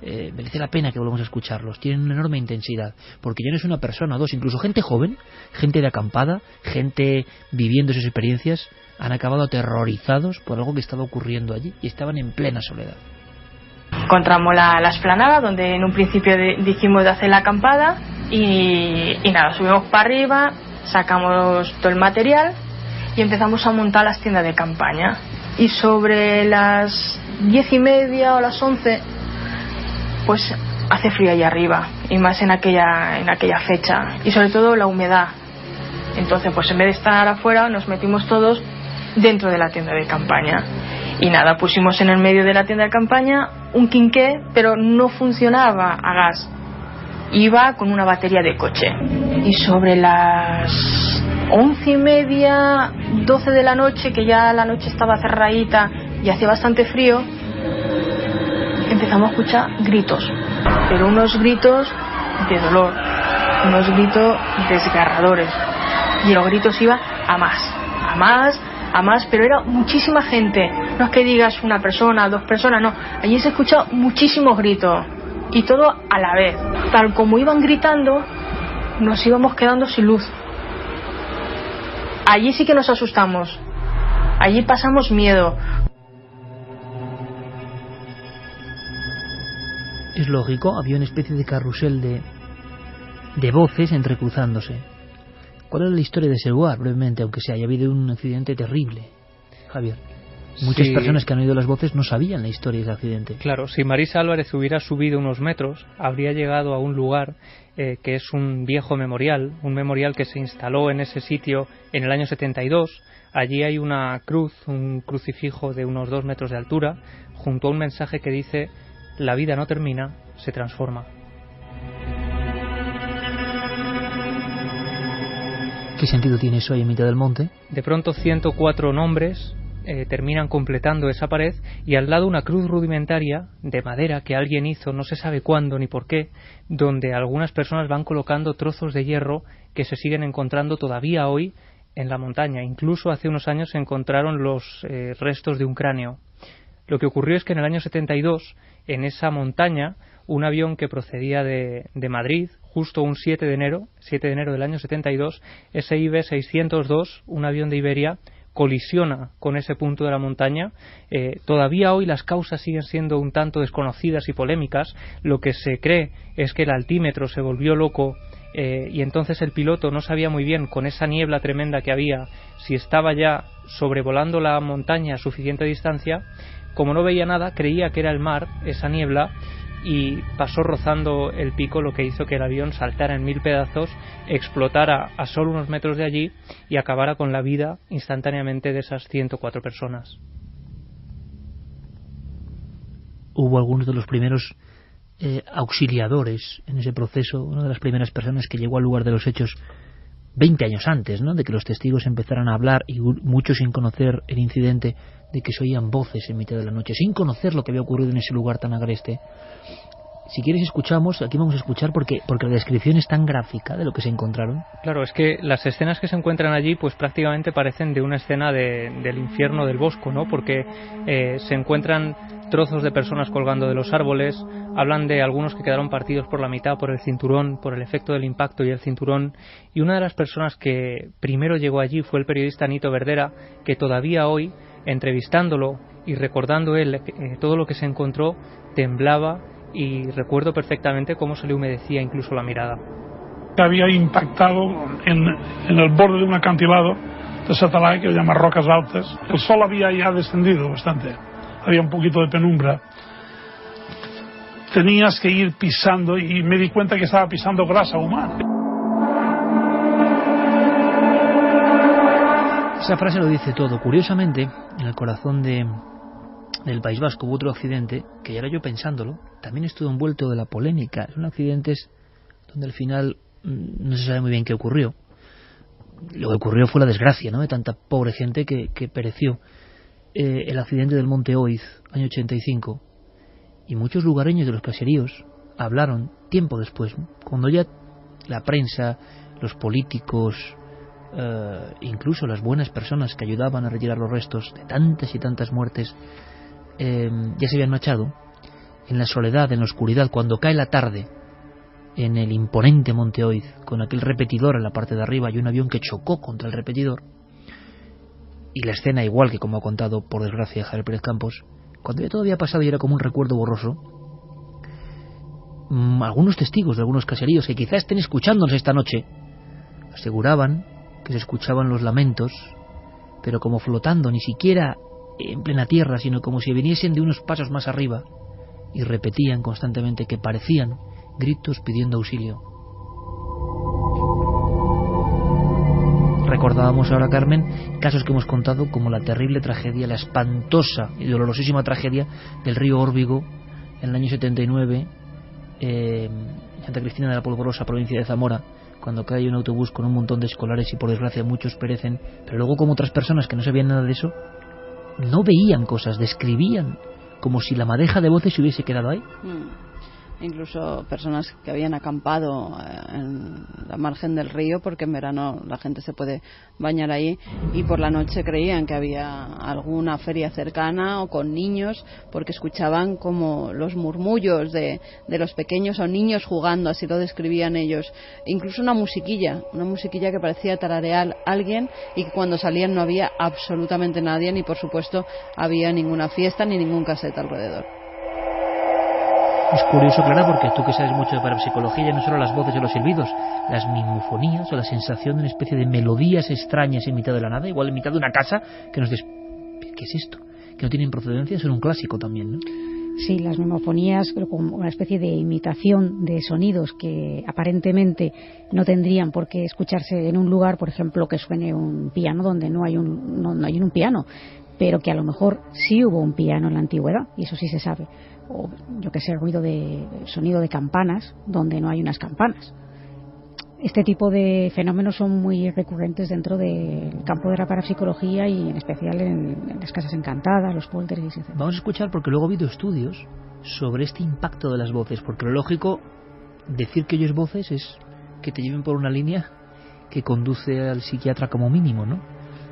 merece la pena que volvamos a escucharlos. Tienen una enorme intensidad, porque ya no es una persona o dos, incluso gente joven, gente de acampada, gente viviendo esas experiencias, han acabado aterrorizados por algo que estaba ocurriendo allí y estaban en plena soledad. Encontramos la explanada donde en un principio dijimos de hacer la acampada y nada, subimos para arriba, sacamos todo el material y empezamos a montar las tiendas de campaña. Y sobre las 10:30 o las 11 pues hace frío ahí arriba, y más en aquella fecha, y sobre todo la humedad. Entonces pues en vez de estar afuera nos metimos todos dentro de la tienda de campaña y nada, pusimos en el medio de la tienda de campaña un quinqué, pero no funcionaba a gas, iba con una batería de coche. Y sobre las 11:30, 12 de la noche, que ya la noche estaba cerradita y hacía bastante frío, empezamos a escuchar gritos, pero unos gritos de dolor, unos gritos desgarradores, y los gritos iban a más, a más, pero era muchísima gente. No es que digas una persona, 2 personas, no. Allí se escuchaba muchísimos gritos y todo a la vez. Tal como iban gritando, nos íbamos quedando sin luz. Allí sí que nos asustamos. Allí pasamos miedo. Es lógico, había una especie de carrusel de voces entrecruzándose. ¿Cuál es la historia de ese lugar, brevemente, aunque se haya habido un accidente terrible, Javier? Muchas personas que han oído las voces no sabían la historia de ese accidente. Claro, si Marisa Álvarez hubiera subido unos metros, habría llegado a un lugar que es un viejo memorial, un memorial que se instaló en ese sitio en el año 72. Allí hay una cruz, un crucifijo de unos 2 metros de altura, junto a un mensaje que dice: la vida no termina, se transforma. ¿Qué sentido tiene eso ahí en mitad del monte? De pronto 104 nombres terminan completando esa pared, y al lado una cruz rudimentaria de madera que alguien hizo, no se sabe cuándo ni por qué, donde algunas personas van colocando trozos de hierro que se siguen encontrando todavía hoy en la montaña. Incluso hace unos años se encontraron los restos de un cráneo. Lo que ocurrió es que en el año 72, en esa montaña, un avión que procedía de Madrid, justo un 7 de enero del año 72, ese IB-602, un avión de Iberia, colisiona con ese punto de la montaña. Todavía hoy las causas siguen siendo un tanto desconocidas y polémicas. Lo que se cree es que el altímetro se volvió loco y entonces el piloto no sabía muy bien, con esa niebla tremenda que había, si estaba ya sobrevolando la montaña a suficiente distancia. Como no veía nada, creía que era el mar, esa niebla, y pasó rozando el pico, lo que hizo que el avión saltara en 1000 pedazos, explotara a solo unos metros de allí y acabara con la vida instantáneamente de esas 104 personas. Hubo algunos de los primeros auxiliadores en ese proceso, una de las primeras personas que llegó al lugar de los hechos 20 años antes, ¿no?, de que los testigos empezaran a hablar, y muchos sin conocer el incidente, de que se oían voces en mitad de la noche, sin conocer lo que había ocurrido en ese lugar tan agreste. Si quieres escuchamos, aquí vamos a escuchar porque la descripción es tan gráfica de lo que se encontraron. Claro, es que las escenas que se encuentran allí pues prácticamente parecen de una escena del infierno del Bosco, ¿no? Porque se encuentran trozos de personas colgando de los árboles, hablan de algunos que quedaron partidos por la mitad por el cinturón, por el efecto del impacto y el cinturón, y una de las personas que primero llegó allí fue el periodista Nito Verdera, que todavía hoy, entrevistándolo y recordando él todo lo que se encontró, temblaba, y recuerdo perfectamente cómo se le humedecía incluso la mirada. Había impactado en el borde de un acantilado de Satalay que se llama Rocas Altas. El sol había ya descendido bastante, había un poquito de penumbra. Tenías que ir pisando y me di cuenta que estaba pisando grasa humana. Esa frase lo dice todo. Curiosamente, en el corazón del País Vasco hubo otro accidente que, ya era yo pensándolo, también estuvo envuelto de la polémica. Son accidentes donde al final no se sabe muy bien qué ocurrió. Lo que ocurrió fue la desgracia, ¿no?, de tanta pobre gente que pereció. El accidente del Monte Oiz, año 85, y muchos lugareños de los caseríos hablaron tiempo después, cuando ya la prensa, los políticos, incluso las buenas personas que ayudaban a retirar los restos de tantas y tantas muertes, ya se habían marchado. En la soledad, en la oscuridad, cuando cae la tarde, en el imponente Monte Oiz, con aquel repetidor en la parte de arriba y un avión que chocó contra el repetidor, y la escena igual que como ha contado por desgracia Javier Pérez Campos, cuando ya todo había pasado y era como un recuerdo borroso, algunos testigos de algunos caseríos que quizás estén escuchándonos esta noche aseguraban que se escuchaban los lamentos, pero como flotando, ni siquiera en plena tierra, sino como si viniesen de unos pasos más arriba, y repetían constantemente que parecían gritos pidiendo auxilio. Recordábamos ahora, Carmen, casos que hemos contado como la terrible tragedia, la espantosa y dolorosísima tragedia del río Órbigo en el año 79, en Santa Cristina de la Polvorosa, provincia de Zamora, cuando cae un autobús con un montón de escolares y por desgracia muchos perecen, pero luego como otras personas que no sabían nada de eso, no veían cosas, describían como si la madeja de voces se hubiese quedado ahí. incluso personas que habían acampado en la margen del río, porque en verano la gente se puede bañar ahí, y por la noche creían que había alguna feria cercana o con niños, porque escuchaban como los murmullos de los pequeños o niños jugando, así lo describían ellos. Incluso una musiquilla que parecía tararear alguien, y que cuando salían no había absolutamente nadie, ni por supuesto había ninguna fiesta ni ningún casete alrededor. Es curioso, Clara, porque tú que sabes mucho de parapsicología, no solo las voces y los silbidos, las mimofonías o la sensación de una especie de melodías extrañas en mitad de la nada, igual en mitad de una casa, que nos ¿qué es esto? Que no tienen procedencia, son un clásico también, ¿no? Sí, las mimofonías, pero como una especie de imitación de sonidos que aparentemente no tendrían por qué escucharse en un lugar, por ejemplo, que suene un piano donde no hay un piano, pero que a lo mejor sí hubo un piano en la antigüedad, y eso sí se sabe. O yo que sé, sonido de campanas donde no hay unas campanas. Este tipo de fenómenos son muy recurrentes dentro del campo de la parapsicología, y en especial en las casas encantadas, los poltergeists, etc. Vamos a escuchar, porque luego ha habido estudios sobre este impacto de las voces, porque lo lógico, decir que oyes voces es que te lleven por una línea que conduce al psiquiatra como mínimo, ¿no?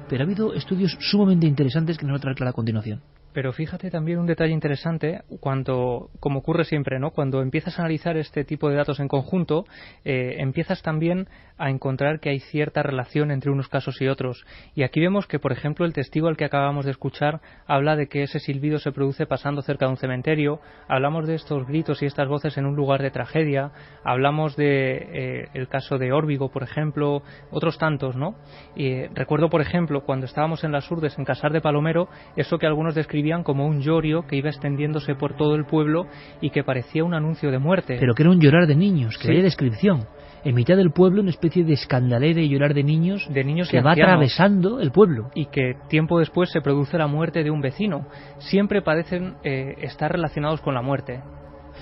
Pero ha habido estudios sumamente interesantes que nos va a traer Clara a continuación. Pero fíjate también un detalle interesante, como ocurre siempre, ¿no? Cuando empiezas a analizar este tipo de datos en conjunto, empiezas también a encontrar que hay cierta relación entre unos casos y otros. Y aquí vemos que, por ejemplo, el testigo al que acabamos de escuchar habla de que ese silbido se produce pasando cerca de un cementerio. Hablamos de estos gritos y estas voces en un lugar de tragedia. Hablamos de el caso de Órbigo, por ejemplo, otros tantos, ¿no? Y recuerdo, por ejemplo, cuando estábamos en las Urdes, en Casar de Palomero, eso que algunos describían como un llorio que iba extendiéndose por todo el pueblo y que parecía un anuncio de muerte. Pero que era un llorar de niños, que sí. Hay descripción. En mitad del pueblo, una especie de escandalera y llorar de niños que va atravesando el pueblo. Y que tiempo después se produce la muerte de un vecino. Siempre parecen estar relacionados con la muerte.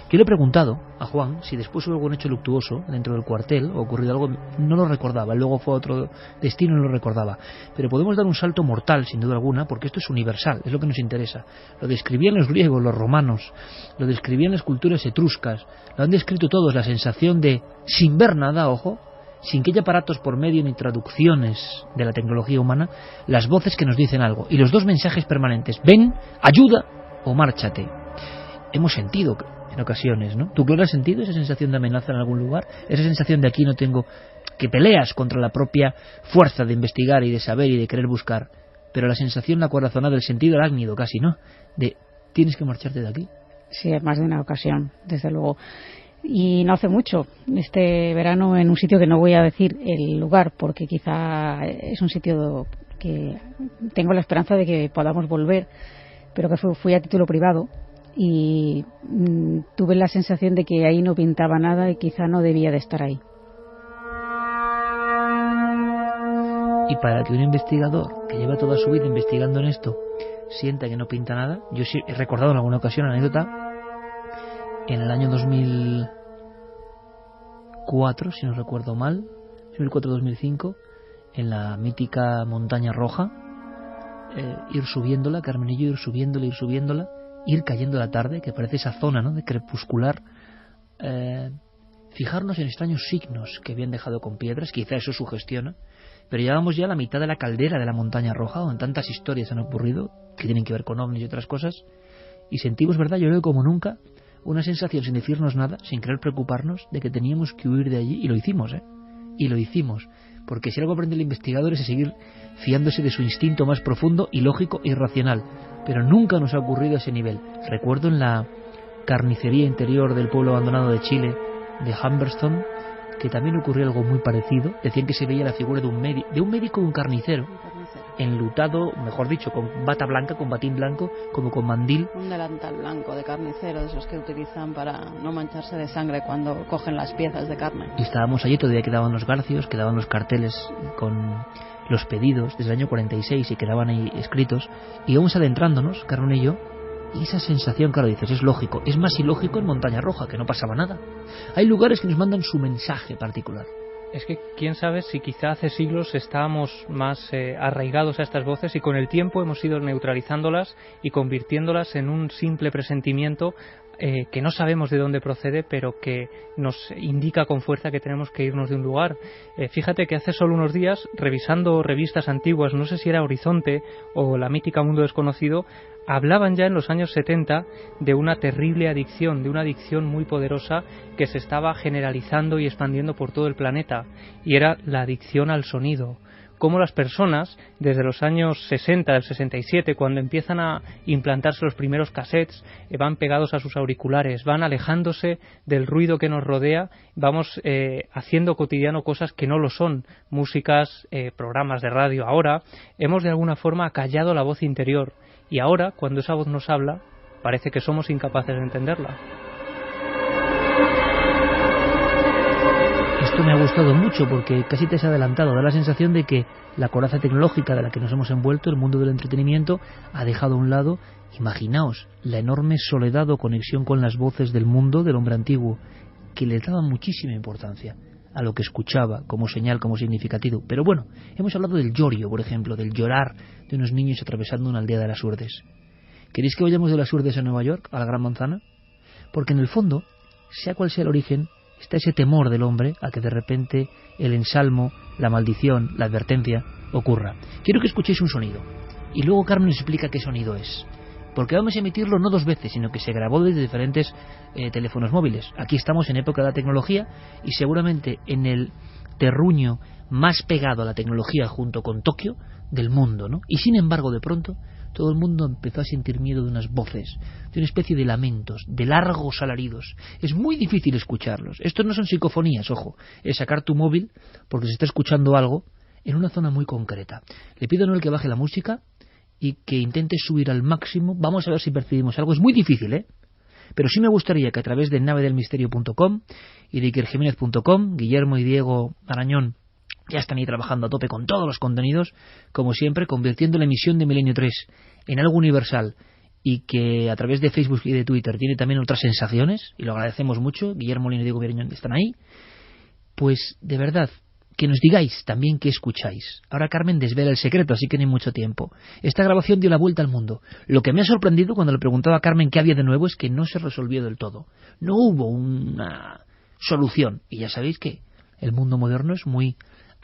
Yo le he preguntado a Juan si después hubo algún hecho luctuoso dentro del cuartel o ocurrido algo, no lo recordaba, luego fue a otro destino y no lo recordaba. Pero podemos dar un salto mortal, sin duda alguna, porque esto es universal, es lo que nos interesa. Lo describían los griegos, los romanos, lo describían las culturas etruscas, lo han descrito todos, la sensación de, sin ver nada, ojo, sin que haya aparatos por medio ni traducciones de la tecnología humana, las voces que nos dicen algo. Y los dos mensajes permanentes, ven, ayuda o márchate. Hemos sentido en ocasiones, ¿no? ¿Tú, Clara, has sentido esa sensación de amenaza en algún lugar? Esa sensación de aquí no tengo... que peleas contra la propia fuerza de investigar y de saber y de querer buscar, pero la sensación, la corazonada, el sentido arácnido casi, ¿no? De tienes que marcharte de aquí. Sí, es más de una ocasión, desde luego. Y no hace mucho, este verano, en un sitio que no voy a decir el lugar, porque quizá es un sitio que tengo la esperanza de que podamos volver, pero que fui a título privado, y tuve la sensación de que ahí no pintaba nada y quizá no debía de estar ahí. Y para que un investigador que lleva toda su vida investigando en esto sienta que no pinta nada, yo sí he recordado en alguna ocasión una anécdota en el año 2004, si no recuerdo mal, 2004-2005, en la mítica Montaña Roja, ir subiéndola, Carmenillo, ir subiéndola, ir cayendo la tarde, que parece esa zona, ¿no?, de crepuscular, fijarnos en extraños signos que habían dejado con piedras, quizá eso sugestiona, pero llevamos ya a la mitad de la caldera de la Montaña Roja, donde tantas historias han ocurrido, que tienen que ver con ovnis y otras cosas, y sentimos, ¿verdad?, yo creo como nunca, una sensación sin decirnos nada, sin querer preocuparnos, de que teníamos que huir de allí, y lo hicimos, y lo hicimos, porque si algo aprende el investigador es a seguir fiándose de su instinto más profundo y lógico y racional, pero nunca nos ha ocurrido a ese nivel. Recuerdo en la carnicería interior del pueblo abandonado de Chile, de Humberston, que también ocurrió algo muy parecido. Decían que se veía la figura de un médico y un carnicero, enlutado, mejor dicho, con bata blanca, con batín blanco, como con mandil. Un delantal blanco de carnicero, de esos que utilizan para no mancharse de sangre cuando cogen las piezas de carne. Y estábamos allí, todavía quedaban los garcios, quedaban los carteles con los pedidos desde el año 46 y quedaban ahí escritos, y vamos adentrándonos, Carmen y yo, y esa sensación, claro, dices, es lógico, es más ilógico en Montaña Roja, que no pasaba nada. Hay lugares que nos mandan su mensaje particular. Es que quién sabe si quizá hace siglos estábamos más arraigados a estas voces y con el tiempo hemos ido neutralizándolas y convirtiéndolas en un simple presentimiento que no sabemos de dónde procede, pero que nos indica con fuerza que tenemos que irnos de un lugar. Fíjate que hace solo unos días, revisando revistas antiguas, no sé si era Horizonte o la mítica Mundo Desconocido, hablaban ya en los años 70 de una terrible adicción, de una adicción muy poderosa que se estaba generalizando y expandiendo por todo el planeta, y era la adicción al sonido. Cómo las personas, desde los años 60, del 67, cuando empiezan a implantarse los primeros cassettes, van pegados a sus auriculares, van alejándose del ruido que nos rodea, vamos haciendo cotidiano cosas que no lo son, músicas, programas de radio. Ahora hemos de alguna forma acallado la voz interior, y ahora, cuando esa voz nos habla, parece que somos incapaces de entenderla. Esto me ha gustado mucho porque casi te has adelantado. Da la sensación de que la coraza tecnológica de la que nos hemos envuelto, el mundo del entretenimiento, ha dejado a un lado, imaginaos, la enorme soledad o conexión con las voces del mundo del hombre antiguo, que le daba muchísima importancia a lo que escuchaba como señal, como significativo. Pero bueno, hemos hablado del llorio, por ejemplo, del llorar de unos niños atravesando una aldea de las Urdes. ¿Queréis que vayamos de las Urdes a Nueva York, a la Gran Manzana? Porque en el fondo, sea cual sea el origen, está ese temor del hombre a que de repente el ensalmo, la maldición, la advertencia ocurra. Quiero que escuchéis un sonido y luego Carmen nos explica qué sonido es, porque vamos a emitirlo no 2 veces, sino que se grabó desde diferentes teléfonos móviles. Aquí estamos en época de la tecnología y seguramente en el terruño más pegado a la tecnología junto con Tokio del mundo, ¿no? Y sin embargo, de pronto todo el mundo empezó a sentir miedo de unas voces, de una especie de lamentos, de largos alaridos. Es muy difícil escucharlos. Estos no son psicofonías, ojo. Es sacar tu móvil porque se está escuchando algo en una zona muy concreta. Le pido a Noel que baje la música y que intente subir al máximo. Vamos a ver si percibimos algo. Es muy difícil, ¿eh? Pero sí me gustaría que a través de navedelmisterio.com y de ikerjimenez.com, Guillermo y Diego Arañón ya están ahí trabajando a tope con todos los contenidos, como siempre, convirtiendo la emisión de Milenio 3 en algo universal y que a través de Facebook y de Twitter tiene también otras sensaciones, y lo agradecemos mucho. Guillermo Molino y Diego Birañón están ahí. Pues, de verdad, que nos digáis también qué escucháis. Ahora Carmen desvela el secreto, así que no hay mucho tiempo. Esta grabación dio la vuelta al mundo. Lo que me ha sorprendido cuando le preguntaba a Carmen qué había de nuevo es que no se resolvió del todo. No hubo una solución. Y ya sabéis que el mundo moderno es muy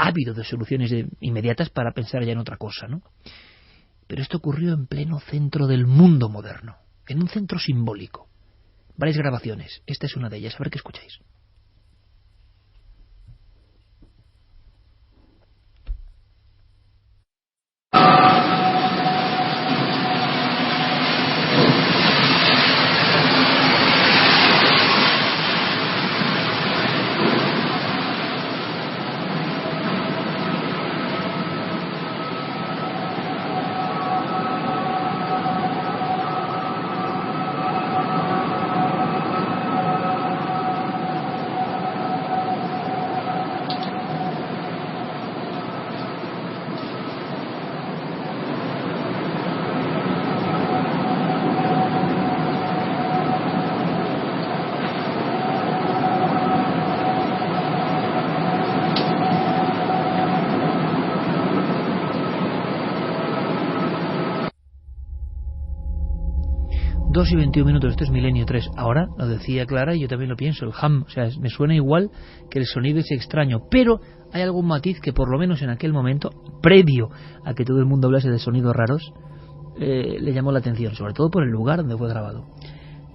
ávido de soluciones inmediatas para pensar ya en otra cosa, ¿no? Pero esto ocurrió en pleno centro del mundo moderno, en un centro simbólico. Varias grabaciones, esta es una de ellas, a ver qué escucháis. Y 21 minutos, esto es Milenio 3. Ahora, lo decía Clara y yo también lo pienso, el ham, o sea, me suena igual que el sonido es extraño, pero hay algún matiz que por lo menos en aquel momento, previo a que todo el mundo hablase de sonidos raros, le llamó la atención, sobre todo por el lugar donde fue grabado.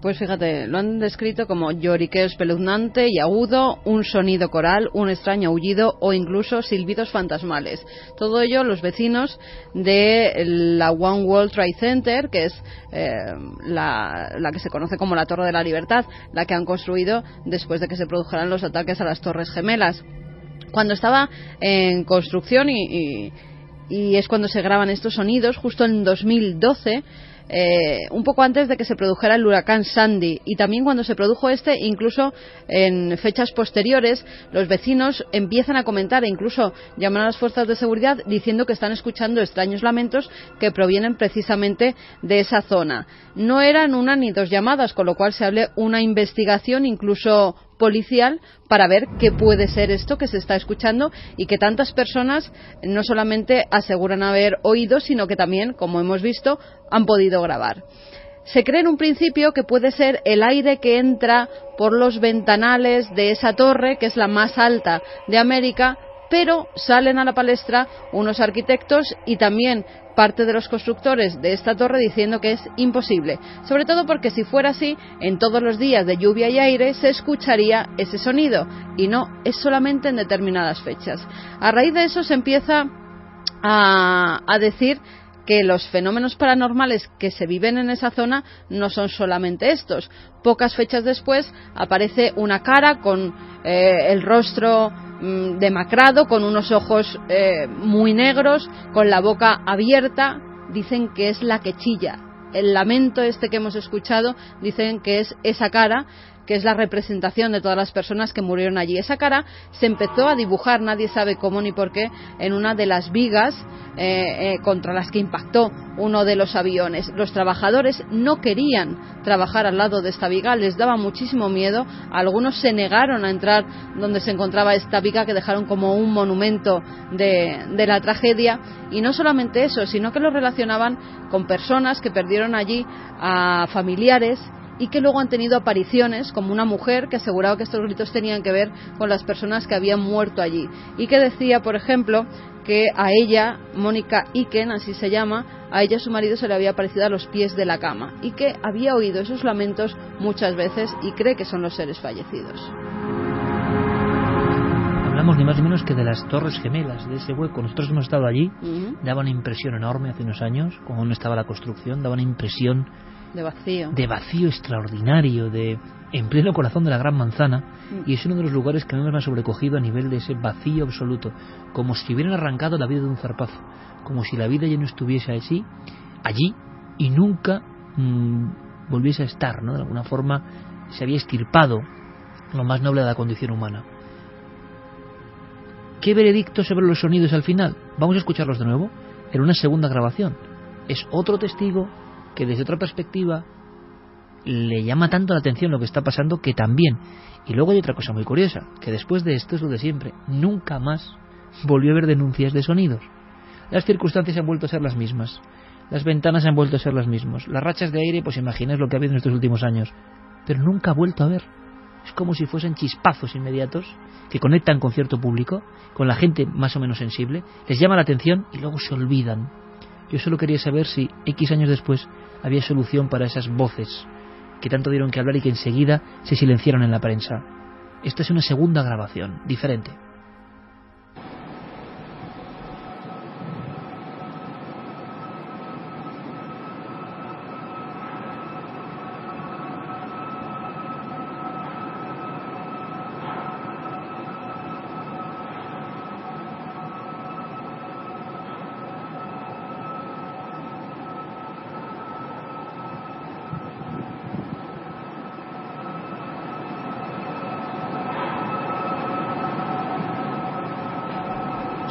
Pues fíjate, lo han descrito como lloriqueo espeluznante y agudo, un sonido coral, un extraño aullido o incluso silbidos fantasmales. Todo ello los vecinos de la One World Trade Center, que es la que se conoce como la Torre de la Libertad, la que han construido después de que se produjeran los ataques a las Torres Gemelas. Cuando estaba en construcción y es cuando se graban estos sonidos, justo en 2012, un poco antes de que se produjera el huracán Sandy, y también cuando se produjo incluso en fechas posteriores, los vecinos empiezan a comentar e incluso llaman a las fuerzas de seguridad diciendo que están escuchando extraños lamentos que provienen precisamente de esa zona. No eran una ni dos llamadas, con lo cual se abre una investigación incluso policial para ver qué puede ser esto que se está escuchando y que tantas personas no solamente aseguran haber oído, sino que también, como hemos visto, han podido grabar. Se cree en un principio que puede ser el aire que entra por los ventanales de esa torre, que es la más alta de América, pero salen a la palestra unos arquitectos y también parte de los constructores de esta torre diciendo que es imposible, sobre todo porque si fuera así, en todos los días de lluvia y aire se escucharía ese sonido, y no, es solamente en determinadas fechas. A raíz de eso se empieza a decir que los fenómenos paranormales que se viven en esa zona no son solamente estos. Pocas fechas después aparece una cara con el rostro demacrado, con unos ojos muy negros, con la boca abierta. Dicen que es la que chilla. El lamento este que hemos escuchado, dicen que es esa cara, que es la representación de todas las personas que murieron allí. Esa cara se empezó a dibujar, nadie sabe cómo ni por qué, en una de las vigas contra las que impactó uno de los aviones. Los trabajadores no querían trabajar al lado de esta viga, les daba muchísimo miedo. Algunos se negaron a entrar donde se encontraba esta viga, que dejaron como un monumento de la tragedia. Y no solamente eso, sino que lo relacionaban con personas que perdieron allí a familiares y que luego han tenido apariciones, como una mujer que aseguraba que estos gritos tenían que ver con las personas que habían muerto allí, y que decía, por ejemplo, que a ella, Mónica Iken, así se llama, a ella su marido se le había aparecido a los pies de la cama, y que había oído esos lamentos muchas veces y cree que son los seres fallecidos. Hablamos ni más ni menos que de las Torres Gemelas, de ese hueco. Nosotros hemos estado allí, daba una impresión enorme hace unos años, cuando no estaba la construcción, daba una impresión de vacío extraordinario, en pleno corazón de la Gran Manzana, y es uno de los lugares que más me ha sobrecogido a nivel de ese vacío absoluto, como si hubieran arrancado la vida de un zarpazo, como si la vida ya no estuviese allí y nunca volviese a estar, ¿no? De alguna forma se había extirpado lo más noble de la condición humana. ¿Qué veredicto sobre los sonidos al final? Vamos a escucharlos de nuevo en una segunda grabación. Es otro testigo que desde otra perspectiva le llama tanto la atención lo que está pasando, que también. Y luego hay otra cosa muy curiosa, que después de esto es lo de siempre, nunca más volvió a haber denuncias de sonidos. Las circunstancias han vuelto a ser las mismas, las ventanas han vuelto a ser las mismas, las rachas de aire, pues imagináis lo que ha habido en estos últimos años, pero nunca ha vuelto a haber. Es como si fuesen chispazos inmediatos que conectan con cierto público, con la gente más o menos sensible, les llama la atención y luego se olvidan. Yo solo quería saber si X años después había solución para esas voces que tanto dieron que hablar y que enseguida se silenciaron en la prensa. Esta es una segunda grabación, diferente.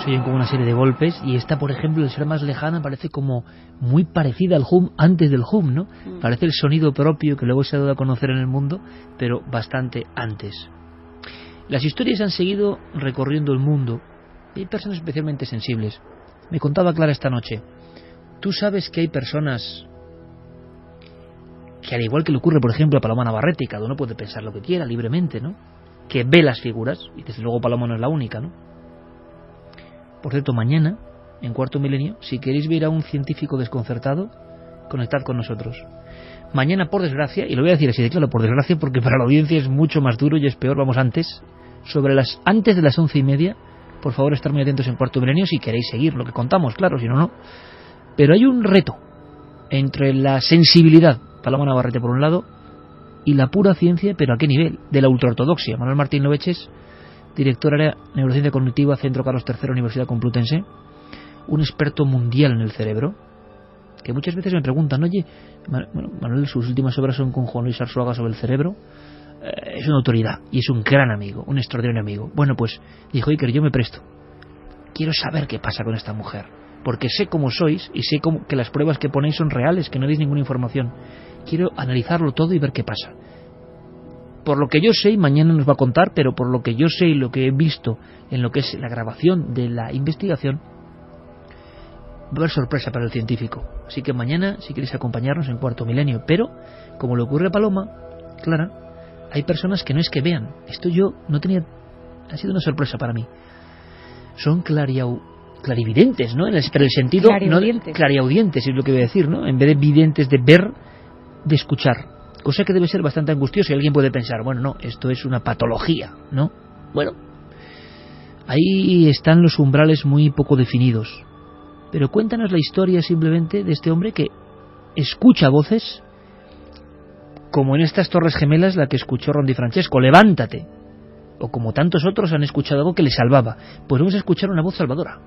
Se oyen como una serie de golpes, y esta, por ejemplo, al ser más lejana, parece como muy parecida al hum antes del hum, ¿no? Parece el sonido propio que luego se ha dado a conocer en el mundo, pero bastante antes. Las historias han seguido recorriendo el mundo. Hay personas especialmente sensibles. Me contaba Clara esta noche, tú sabes que hay personas que, al igual que le ocurre, por ejemplo, a Paloma Navarrete, cada uno puede pensar lo que quiera libremente, ¿no? Que ve las figuras, y desde luego Paloma no es la única, ¿no? Por cierto, mañana, en Cuarto Milenio, si queréis ver a un científico desconcertado, conectad con nosotros. Mañana, por desgracia, y lo voy a decir así de claro, por desgracia, porque para la audiencia es mucho más duro y es peor, vamos antes de las 11:30, por favor, estar muy atentos en Cuarto Milenio si queréis seguir lo que contamos, claro, si no, no. Pero hay un reto entre la sensibilidad, Paloma Navarrete por un lado, y la pura ciencia, pero ¿a qué nivel? De la ultraortodoxia. Manuel Martín Loveches, director área Neurociencia Cognitiva, Centro Carlos III, Universidad Complutense, un experto mundial en el cerebro, que muchas veces me preguntan, oye, Manuel, sus últimas obras son con Juan Luis Arzuaga sobre el cerebro, es una autoridad y es un gran amigo, un extraordinario amigo. Bueno, pues dijo Iker, yo me presto, quiero saber qué pasa con esta mujer, porque sé cómo sois y sé que las pruebas que ponéis son reales, que no deis ninguna información, quiero analizarlo todo y ver qué pasa. Por lo que yo sé, y mañana nos va a contar, pero por lo que yo sé y lo que he visto en lo que es la grabación de la investigación, va a haber sorpresa para el científico. Así que mañana, si queréis acompañarnos en Cuarto Milenio. Pero, como le ocurre a Paloma, Clara, hay personas que no es que vean. Esto yo no tenía... Ha sido una sorpresa para mí. Son clarividentes, ¿no? Pero el sentido... Clariaudientes. Clariaudientes es lo que voy a decir, ¿no? En vez de videntes de ver, de escuchar. Cosa que debe ser bastante angustiosa y alguien puede pensar, bueno, no, esto es una patología, ¿no? Bueno, ahí están los umbrales muy poco definidos. Pero cuéntanos la historia simplemente de este hombre que escucha voces, como en estas Torres Gemelas la que escuchó Ron Di Francesco, levántate. O como tantos otros han escuchado algo que les salvaba. Pues vamos a escuchar una voz salvadora.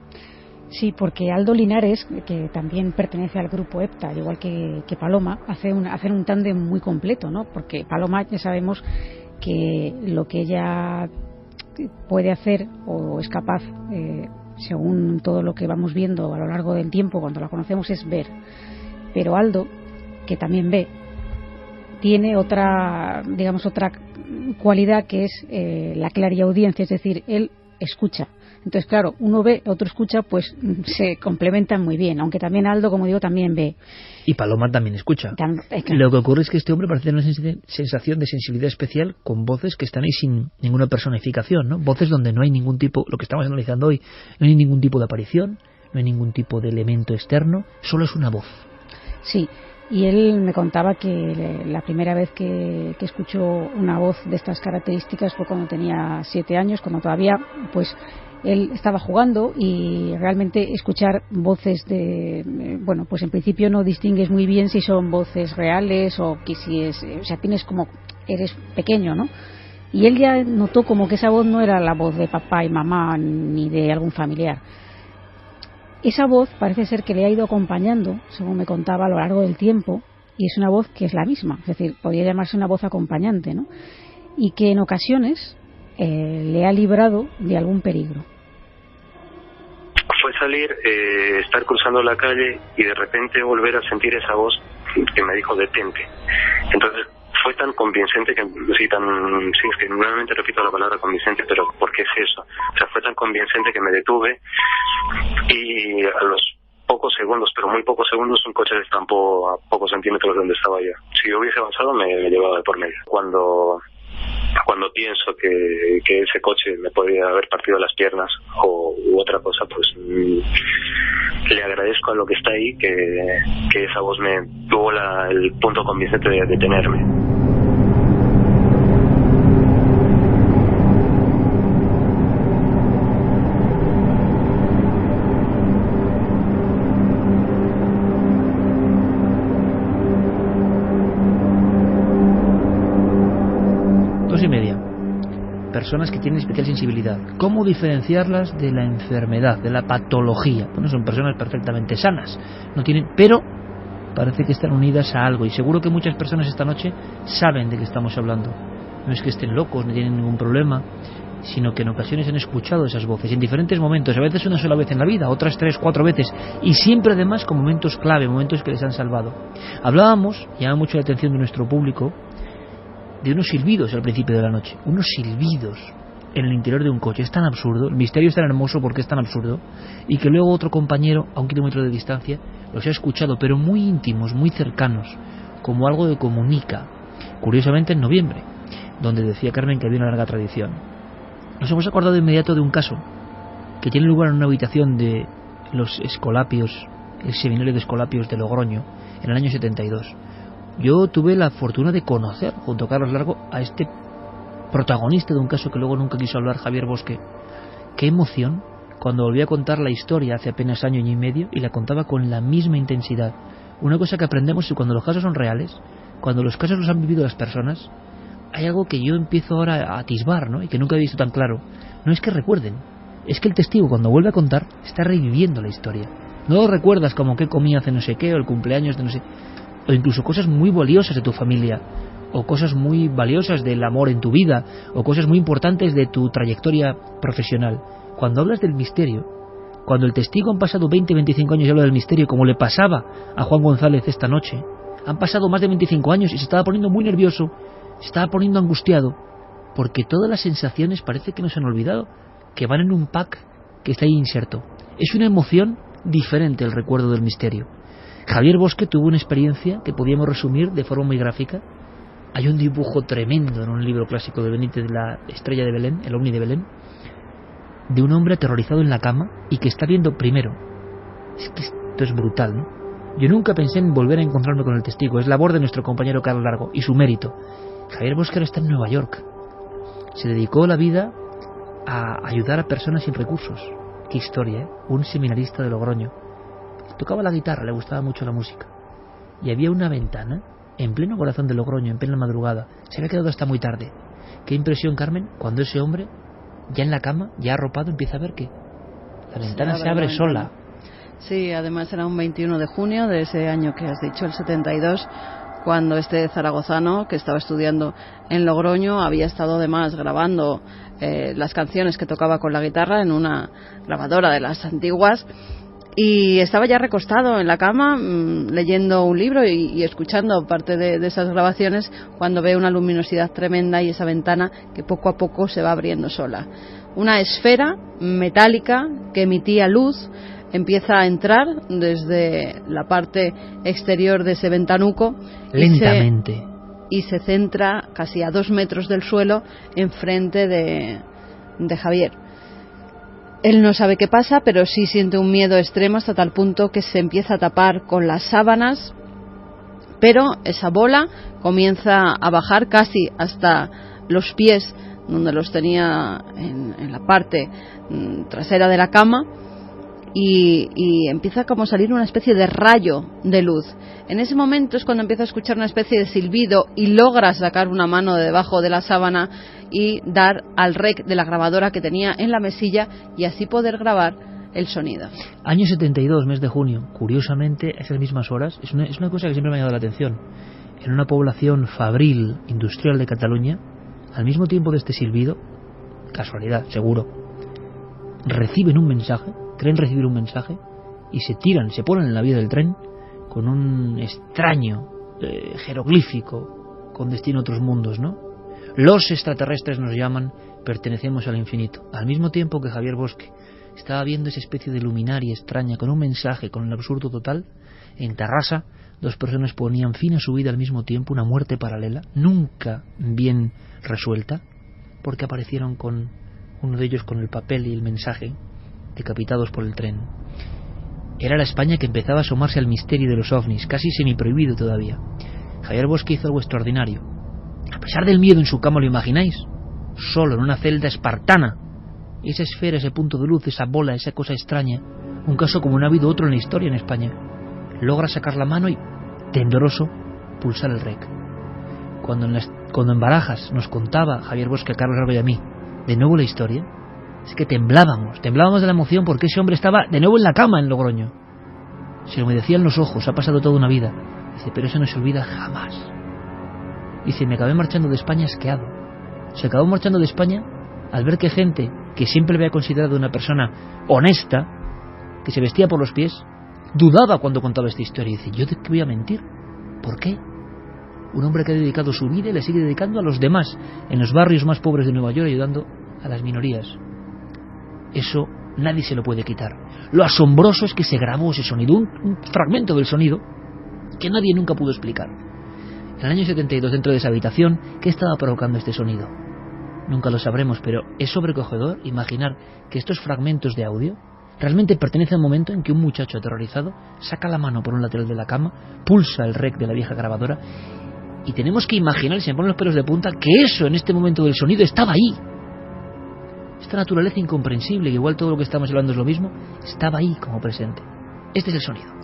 Sí, porque Aldo Linares, que también pertenece al grupo EPTA, al igual que Paloma, hacen un tándem muy completo, ¿no? Porque Paloma ya sabemos que lo que ella puede hacer o es capaz, según todo lo que vamos viendo a lo largo del tiempo cuando la conocemos, es ver. Pero Aldo, que también ve, tiene otra cualidad que es la clariaudiencia, es decir, él escucha. Entonces, claro, uno ve, otro escucha, pues se complementan muy bien, aunque también Aldo, como digo, también ve. Y Paloma también escucha. Claro. Lo que ocurre es que este hombre parece tener una sensación de sensibilidad especial con voces que están ahí sin ninguna personificación, ¿no? Voces donde no hay ningún tipo, lo que estamos analizando hoy, no hay ningún tipo de aparición, no hay ningún tipo de elemento externo, solo es una voz. Sí. Y él me contaba que la primera vez que escuchó una voz de estas características fue cuando tenía 7 años, cuando todavía pues él estaba jugando, y realmente escuchar voces pues en principio no distingues muy bien si son voces reales o que si es, o sea, tienes como, eres pequeño, ¿no? Y él ya notó como que esa voz no era la voz de papá y mamá ni de algún familiar. Esa voz parece ser que le ha ido acompañando, según me contaba, a lo largo del tiempo, y es una voz que es la misma, es decir, podría llamarse una voz acompañante, ¿no? Y que en ocasiones le ha librado de algún peligro. Fue salir, estar cruzando la calle y de repente volver a sentir esa voz que me dijo detente. Entonces fue tan convincente que es que nuevamente repito la palabra convincente, pero ¿por qué es eso? O sea, fue tan convincente que me detuve y a los pocos segundos, pero muy pocos segundos, un coche se estampó a pocos centímetros de donde estaba yo. Si yo hubiese avanzado me llevaba de por medio. Cuando pienso que ese coche me podría haber partido las piernas u otra cosa, pues le agradezco a lo que está ahí que esa voz me tuvo el punto convincente de detenerme. Personas que tienen especial sensibilidad. ¿Cómo diferenciarlas de la enfermedad, de la patología? Bueno, son personas perfectamente sanas, no tienen, pero parece que están unidas a algo, y seguro que muchas personas esta noche saben de qué estamos hablando. No es que estén locos, no tienen ningún problema, sino que en ocasiones han escuchado esas voces en diferentes momentos, a veces una sola vez en la vida, otras 3, 4 veces, y siempre además con momentos clave, momentos que les han salvado. Hablábamos, llama mucho la atención de nuestro público, de unos silbidos al principio de la noche, unos silbidos en el interior de un coche. Es tan absurdo, el misterio es tan hermoso porque es tan absurdo, y que luego otro compañero a 1 kilómetro de distancia los ha escuchado, pero muy íntimos, muy cercanos, como algo que comunica. Curiosamente en noviembre, donde decía Carmen que había una larga tradición. Nos hemos acordado de inmediato de un caso que tiene lugar en una habitación de los Escolapios, el seminario de Escolapios de Logroño, en el año 72. Yo tuve la fortuna de conocer, junto a Carlos Largo, a este protagonista de un caso que luego nunca quiso hablar, Javier Bosque. Qué emoción cuando volví a contar la historia hace apenas año y medio, y la contaba con la misma intensidad. Una cosa que aprendemos es que cuando los casos son reales, cuando los casos los han vivido las personas, hay algo que yo empiezo ahora a atisbar, ¿no? Y que nunca he visto tan claro. No es que recuerden, es que el testigo, cuando vuelve a contar, está reviviendo la historia. No lo recuerdas como qué comí hace no sé qué, o el cumpleaños de no sé, o incluso cosas muy valiosas de tu familia, o cosas muy valiosas del amor en tu vida, o cosas muy importantes de tu trayectoria profesional. Cuando hablas del misterio, cuando el testigo han pasado 20, 25 años y habla del misterio, como le pasaba a Juan González esta noche, han pasado más de 25 años y se estaba poniendo muy nervioso, se estaba poniendo angustiado, porque todas las sensaciones parece que nos han olvidado, que van en un pack que está ahí inserto. Es una emoción diferente el recuerdo del misterio. Javier Bosque tuvo una experiencia que podíamos resumir de forma muy gráfica. Hay un dibujo tremendo en un libro clásico de Benítez, de la estrella de Belén, el ovni de Belén, de un hombre aterrorizado en la cama y que está viendo primero. Es que esto es brutal, ¿no? Yo nunca pensé en volver a encontrarme con el testigo. Es labor de nuestro compañero Carlos Largo y su mérito. Javier Bosque ahora está en Nueva York. Se dedicó la vida a ayudar a personas sin recursos. Qué historia, ¿eh? Un seminarista de Logroño. Tocaba la guitarra, le gustaba mucho la música. Y había una ventana en pleno corazón de Logroño, en plena madrugada. Se había quedado hasta muy tarde. Qué impresión, Carmen, cuando ese hombre, ya en la cama, ya arropado, empieza a ver que la ventana se abre sola. Sí, además era un 21 de junio de ese año que has dicho, el 72, cuando este zaragozano, que estaba estudiando en Logroño, había estado además grabando las canciones que tocaba con la guitarra en una grabadora de las antiguas, y estaba ya recostado en la cama leyendo un libro y escuchando parte de esas grabaciones, cuando ve una luminosidad tremenda y esa ventana que poco a poco se va abriendo sola. Una esfera metálica que emitía luz empieza a entrar desde la parte exterior de ese ventanuco lentamente y se centra casi a 2 metros del suelo enfrente de Javier. Él no sabe qué pasa, pero sí siente un miedo extremo hasta tal punto que se empieza a tapar con las sábanas, pero esa bola comienza a bajar casi hasta los pies, donde los tenía en la parte trasera de la cama, y empieza como a salir una especie de rayo de luz. En ese momento es cuando empieza a escuchar una especie de silbido y logra sacar una mano de debajo de la sábana y dar al rec de la grabadora que tenía en la mesilla y así poder grabar el sonido. Año 72, mes de junio. Curiosamente, a esas mismas horas, es una cosa que siempre me ha llamado la atención. En una población fabril, industrial de Cataluña, al mismo tiempo de este silbido, casualidad, seguro, reciben un mensaje, creen recibir un mensaje y se ponen en la vía del tren con un extraño jeroglífico con destino a otros mundos, ¿no? Los extraterrestres nos llaman, pertenecemos al infinito. Al mismo tiempo que Javier Bosque estaba viendo esa especie de luminaria extraña con un mensaje, con el absurdo total, en Tarrasa 2 personas ponían fin a su vida al mismo tiempo, una muerte paralela, nunca bien resuelta, porque aparecieron con uno de ellos con el papel y el mensaje, decapitados por el tren. Era la España que empezaba a asomarse al misterio de los ovnis, casi semiprohibido todavía. Javier Bosque hizo algo extraordinario. A pesar del miedo en su cama, ¿lo imagináis? Solo en una celda espartana. Esa esfera, ese punto de luz, esa bola, esa cosa extraña. Un caso como no ha habido otro en la historia en España. Logra sacar la mano y, tembloroso, pulsar el rec. Cuando en Barajas nos contaba Javier Bosque, a Carlos Largo y a mí, de nuevo la historia, es que temblábamos de la emoción porque ese hombre estaba de nuevo en la cama en Logroño. Se le humedecían los ojos, ha pasado toda una vida. Dice, pero eso no se olvida jamás. Dice, me acabé marchando de España asqueado. Se acabó marchando de España al ver que gente que siempre había considerado una persona honesta, que se vestía por los pies, dudaba cuando contaba esta historia. Y dice, ¿yo de qué voy a mentir? ¿Por qué? Un hombre que ha dedicado su vida y le sigue dedicando a los demás en los barrios más pobres de Nueva York, ayudando a las minorías. Eso nadie se lo puede quitar. Lo asombroso es que se grabó ese sonido, un fragmento del sonido que nadie nunca pudo explicar. En el año 72, dentro de esa habitación, ¿qué estaba provocando este sonido? Nunca lo sabremos, pero es sobrecogedor imaginar que estos fragmentos de audio realmente pertenecen al momento en que un muchacho aterrorizado saca la mano por un lateral de la cama, pulsa el rec de la vieja grabadora, y tenemos que imaginar, y se me ponen los pelos de punta, que eso en este momento del sonido estaba ahí. Esta naturaleza incomprensible, que igual todo lo que estamos hablando es lo mismo, estaba ahí como presente. Este es el sonido.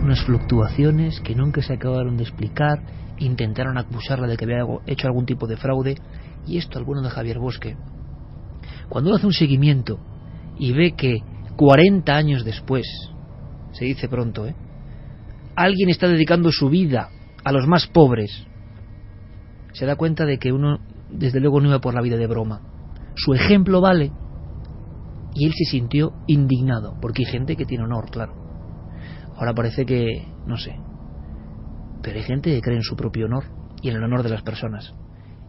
Unas fluctuaciones que nunca se acabaron de explicar, intentaron acusarla de que había hecho algún tipo de fraude, y esto al bueno de Javier Bosque, cuando uno hace un seguimiento y ve que 40 años después, se dice pronto, alguien está dedicando su vida a los más pobres, se da cuenta de que uno desde luego no iba por la vida de broma. Su ejemplo vale y él se sintió indignado, porque hay gente que tiene honor, claro. Ahora parece que, no sé, pero hay gente que cree en su propio honor y en el honor de las personas,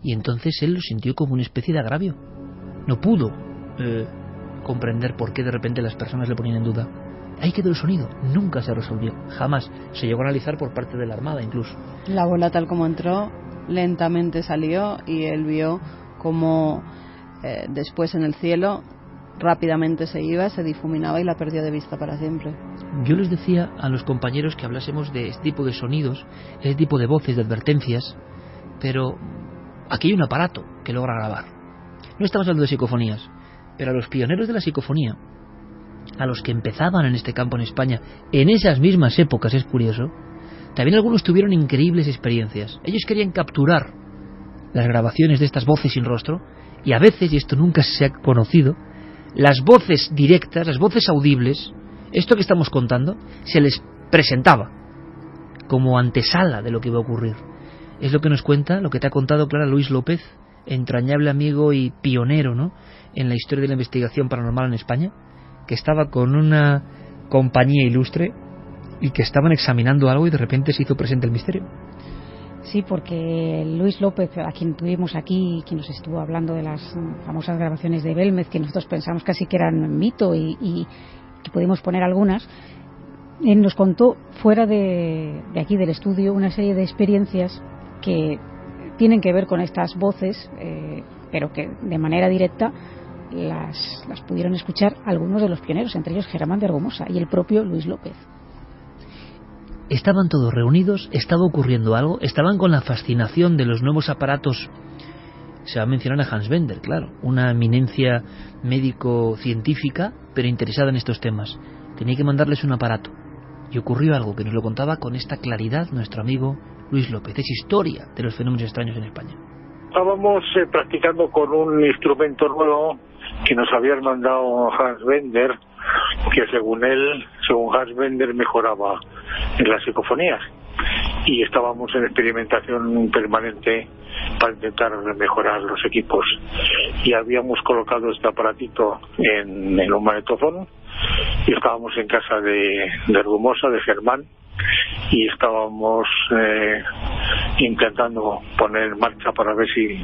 y entonces él lo sintió como una especie de agravio. No pudo comprender por qué de repente las personas le ponían en duda. Ahí quedó el sonido, nunca se resolvió, jamás. Se llegó a analizar por parte de la Armada incluso. La bola tal como entró, lentamente salió y él vio como después en el cielo rápidamente se iba, se difuminaba y la perdió de vista para siempre. Yo les decía a los compañeros que hablásemos de este tipo de sonidos, este tipo de voces, de advertencias, pero aquí hay un aparato que logra grabar. No estamos hablando de psicofonías, pero a los pioneros de la psicofonía, a los que empezaban en este campo en España, en esas mismas épocas, es curioso, también algunos tuvieron increíbles experiencias. Ellos querían capturar las grabaciones de estas voces sin rostro, y a veces, y esto nunca se ha conocido, las voces directas, las voces audibles, esto que estamos contando, se les presentaba como antesala de lo que iba a ocurrir. Es lo que nos cuenta, lo que te ha contado Clara Luis López, entrañable amigo y pionero, ¿no?, en la historia de la investigación paranormal en España, que estaba con una compañía ilustre y que estaban examinando algo y de repente se hizo presente el misterio. Sí, porque Luis López, a quien tuvimos aquí, quien nos estuvo hablando de las famosas grabaciones de Belmez, que nosotros pensamos casi que eran mito y que pudimos poner algunas, nos contó fuera de aquí del estudio una serie de experiencias que tienen que ver con estas voces, pero que de manera directa las pudieron escuchar algunos de los pioneros, entre ellos Germán de Argumosa y el propio Luis López. Estaban todos reunidos, estaba ocurriendo algo, estaban con la fascinación de los nuevos aparatos. Se va a mencionar a Hans Bender, claro, una eminencia médico-científica, pero interesada en estos temas. Tenía que mandarles un aparato. Y ocurrió algo que nos lo contaba con esta claridad nuestro amigo Luis López. Es historia de los fenómenos extraños en España. Estábamos practicando con un instrumento nuevo que nos habían mandado Hans Bender, que según Hans Bender mejoraba en las psicofonías, y estábamos en experimentación permanente para intentar mejorar los equipos, y habíamos colocado este aparatito en un magnetofón y estábamos en casa de Argumosa, de Germán, y estábamos intentando poner en marcha para ver si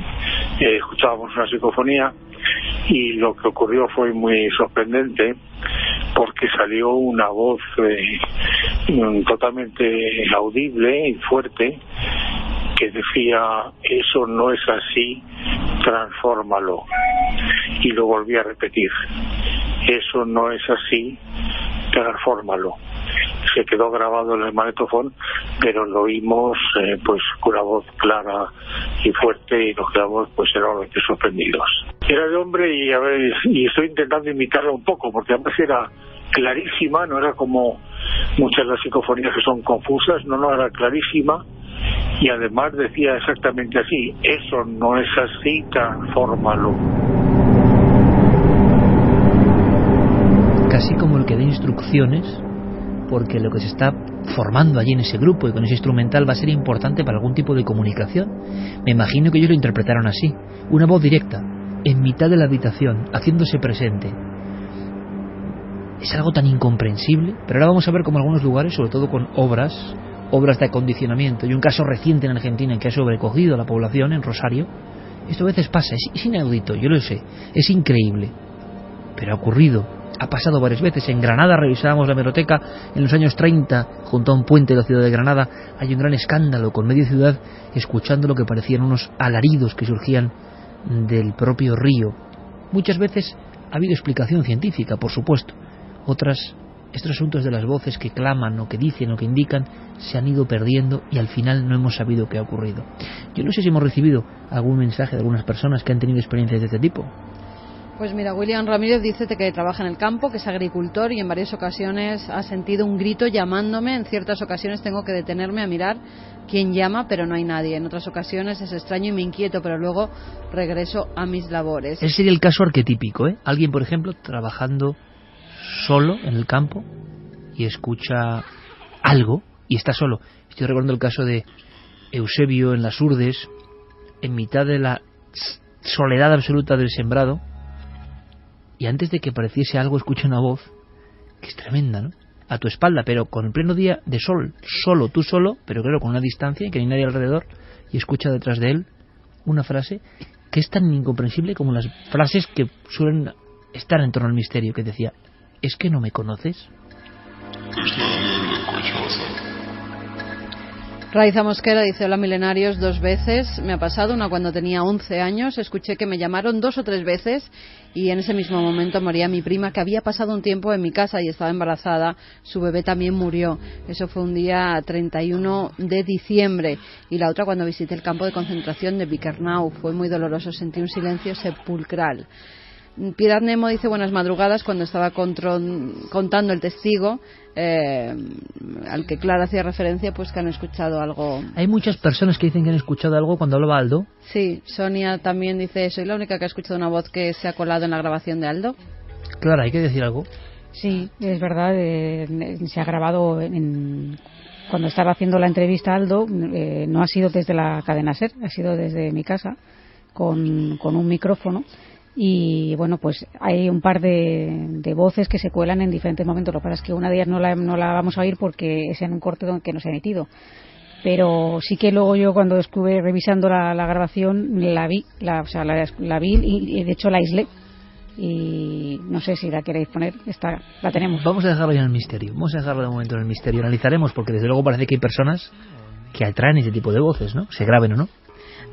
escuchábamos una psicofonía, y lo que ocurrió fue muy sorprendente porque salió una voz totalmente audible y fuerte que decía: eso no es así, transfórmalo. Y lo volví a repetir: eso no es así, transfórmalo. Se quedó grabado en el magnetofón, pero lo oímos pues con una voz clara y fuerte, y nos quedamos pues enormemente sorprendidos. Era de hombre y estoy intentando imitarla un poco, porque además era clarísima, no era como muchas de las psicofonías que son confusas, no, era clarísima, y además decía exactamente así: eso no es así, transfórmalo. Casi como el que da instrucciones, porque lo que se está formando allí en ese grupo y con ese instrumental va a ser importante para algún tipo de comunicación. Me imagino que ellos lo interpretaron así: una voz directa, en mitad de la habitación, haciéndose presente. Es algo tan incomprensible, pero ahora vamos a ver cómo algunos lugares, sobre todo con obras de acondicionamiento, y un caso reciente en Argentina en que ha sobrecogido a la población, en Rosario. Esto a veces pasa, es inaudito, yo lo sé, es increíble, pero ha ocurrido. Ha pasado varias veces. En Granada revisábamos la hemeroteca en los años 30, junto a un puente de la ciudad de Granada. Hay un gran escándalo con media ciudad escuchando lo que parecían unos alaridos que surgían del propio río. Muchas veces ha habido explicación científica, por supuesto. Otras, estos asuntos de las voces que claman o que dicen o que indican, se han ido perdiendo y al final no hemos sabido qué ha ocurrido. Yo no sé si hemos recibido algún mensaje de algunas personas que han tenido experiencias de este tipo. Pues mira, William Ramírez dice que trabaja en el campo, que es agricultor, y en varias ocasiones ha sentido un grito llamándome. En ciertas ocasiones tengo que detenerme a mirar quién llama, pero no hay nadie. En otras ocasiones es extraño y me inquieto, pero luego regreso a mis labores. Ese sería el caso arquetípico, ¿eh? Alguien, por ejemplo, trabajando solo en el campo y escucha algo y está solo. Estoy recordando el caso de Eusebio en las Urdes, en mitad de la soledad absoluta del sembrado. y antes de que apareciese algo escucha una voz que es tremenda, ¿no? A tu espalda, pero con el pleno día de sol, solo, tú solo, pero claro, con una distancia y que no hay nadie alrededor, y escucha detrás de él una frase que es tan incomprensible como las frases que suelen estar en torno al misterio, que decía: ¿es que no me conoces? Raiza Mosquera dice: hola milenarios, 2 veces me ha pasado, una cuando tenía 11 años, escuché que me llamaron 2 o 3 veces y en ese mismo momento moría mi prima, que había pasado un tiempo en mi casa y estaba embarazada, su bebé también murió, eso fue un día 31 de diciembre, y la otra cuando visité el campo de concentración de Birkenau, fue muy doloroso, sentí un silencio sepulcral. Piedad Nemo dice: buenas madrugadas, cuando estaba contando el testigo al que Clara hacía referencia, pues que han escuchado algo. Hay muchas personas que dicen que han escuchado algo cuando hablaba Aldo. Sí, Sonia también dice: soy la única que ha escuchado una voz que se ha colado en la grabación de Aldo. Clara, hay que decir algo. Sí, es verdad, se ha grabado cuando estaba haciendo la entrevista a Aldo, no ha sido desde la cadena SER, ha sido desde mi casa con un micrófono. Y bueno, pues hay un par de voces que se cuelan en diferentes momentos. Lo que pasa es que una de ellas no la vamos a oír porque es en un corte que no se ha emitido. Pero sí que luego yo, cuando estuve revisando la grabación, la vi y de hecho la aislé. Y no sé si la queréis poner, la tenemos. Vamos a dejarlo ya en el misterio. Vamos a dejarlo de momento en el misterio. Analizaremos, porque desde luego parece que hay personas que atraen ese tipo de voces, ¿no? Se graben o no.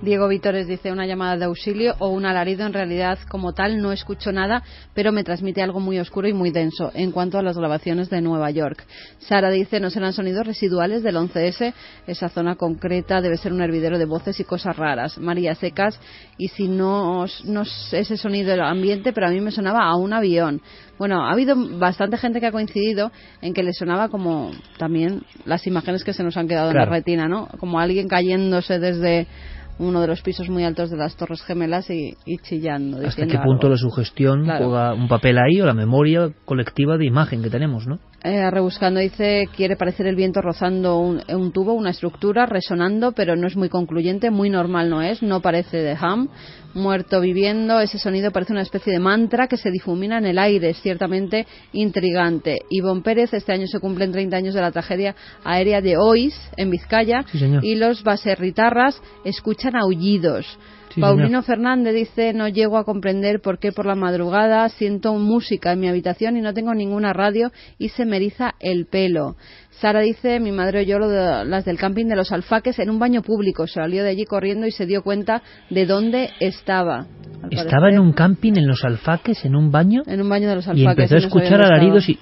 Diego Vítores dice: una llamada de auxilio o un alarido, en realidad como tal no escucho nada, pero me transmite algo muy oscuro y muy denso en cuanto a las grabaciones de Nueva York. Sara dice: no serán sonidos residuales del 11S, esa zona concreta debe ser un hervidero de voces y cosas raras. María Secas: y si no es ese sonido del ambiente, pero a mí me sonaba a un avión. Bueno, ha habido bastante gente que ha coincidido en que le sonaba como también las imágenes que se nos han quedado en la retina, ¿no? Como alguien cayéndose desde uno de los pisos muy altos de las Torres Gemelas y chillando. ¿Hasta qué punto la sugestión juega un papel ahí, o la memoria colectiva de imagen que tenemos, ¿no? Rebuscando dice: quiere parecer el viento rozando un tubo, una estructura, resonando, pero no es muy concluyente, muy normal no es, no parece de Ham. Muerto viviendo, ese sonido parece una especie de mantra que se difumina en el aire, es ciertamente intrigante. Ivonne Pérez: este año se cumplen 30 años de la tragedia aérea de Ois, en Vizcaya, sí, y los baserritarras escuchan aullidos. Sí, Paulino señor. Fernández dice: no llego a comprender por qué por la madrugada siento música en mi habitación y no tengo ninguna radio y se me eriza el pelo. Sara dice: mi madre oyó las del camping de los Alfaques en un baño público, salió de allí corriendo y se dio cuenta de dónde estaba. Estaba en un camping en los Alfaques, en un baño. En un baño de los Alfaques. Y empezó a escuchar alaridos y...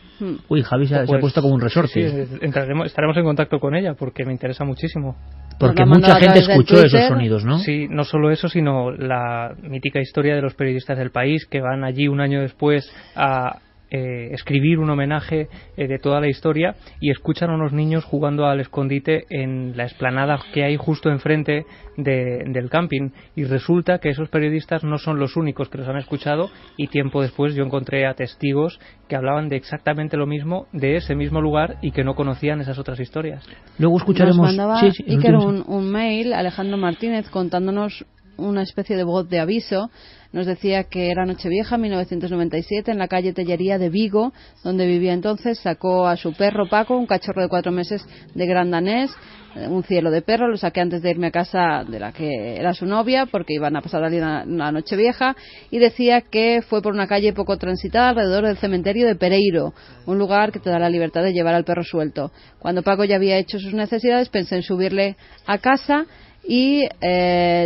Uy, Javi se ha Pues, puesto como un resorte. Sí, estaremos en contacto con ella porque me interesa muchísimo. Porque mucha gente escuchó esos sonidos, ¿no? Sí, no solo eso, sino la mítica historia de los periodistas del País que van allí un año después a escribir un homenaje de toda la historia y escuchan a unos niños jugando al escondite en la explanada que hay justo enfrente del camping, y resulta que esos periodistas no son los únicos que los han escuchado, y tiempo después yo encontré a testigos que hablaban de exactamente lo mismo, de ese mismo lugar, y que no conocían esas otras historias. Luego escucharemos... Nos mandaba Iker un mail, Alejandro Martínez, contándonos una especie de voz de aviso. Nos decía que era Nochevieja 1997 en la calle Tellería de Vigo, donde vivía entonces. Sacó a su perro Paco, un cachorro de 4 meses de gran danés, un cielo de perro. Lo saqué antes de irme a casa de la que era su novia, porque iban a pasar la Nochevieja, y decía que fue por una calle poco transitada alrededor del cementerio de Pereiro, un lugar que te da la libertad de llevar al perro suelto. Cuando Paco ya había hecho sus necesidades, pensé en subirle a casa y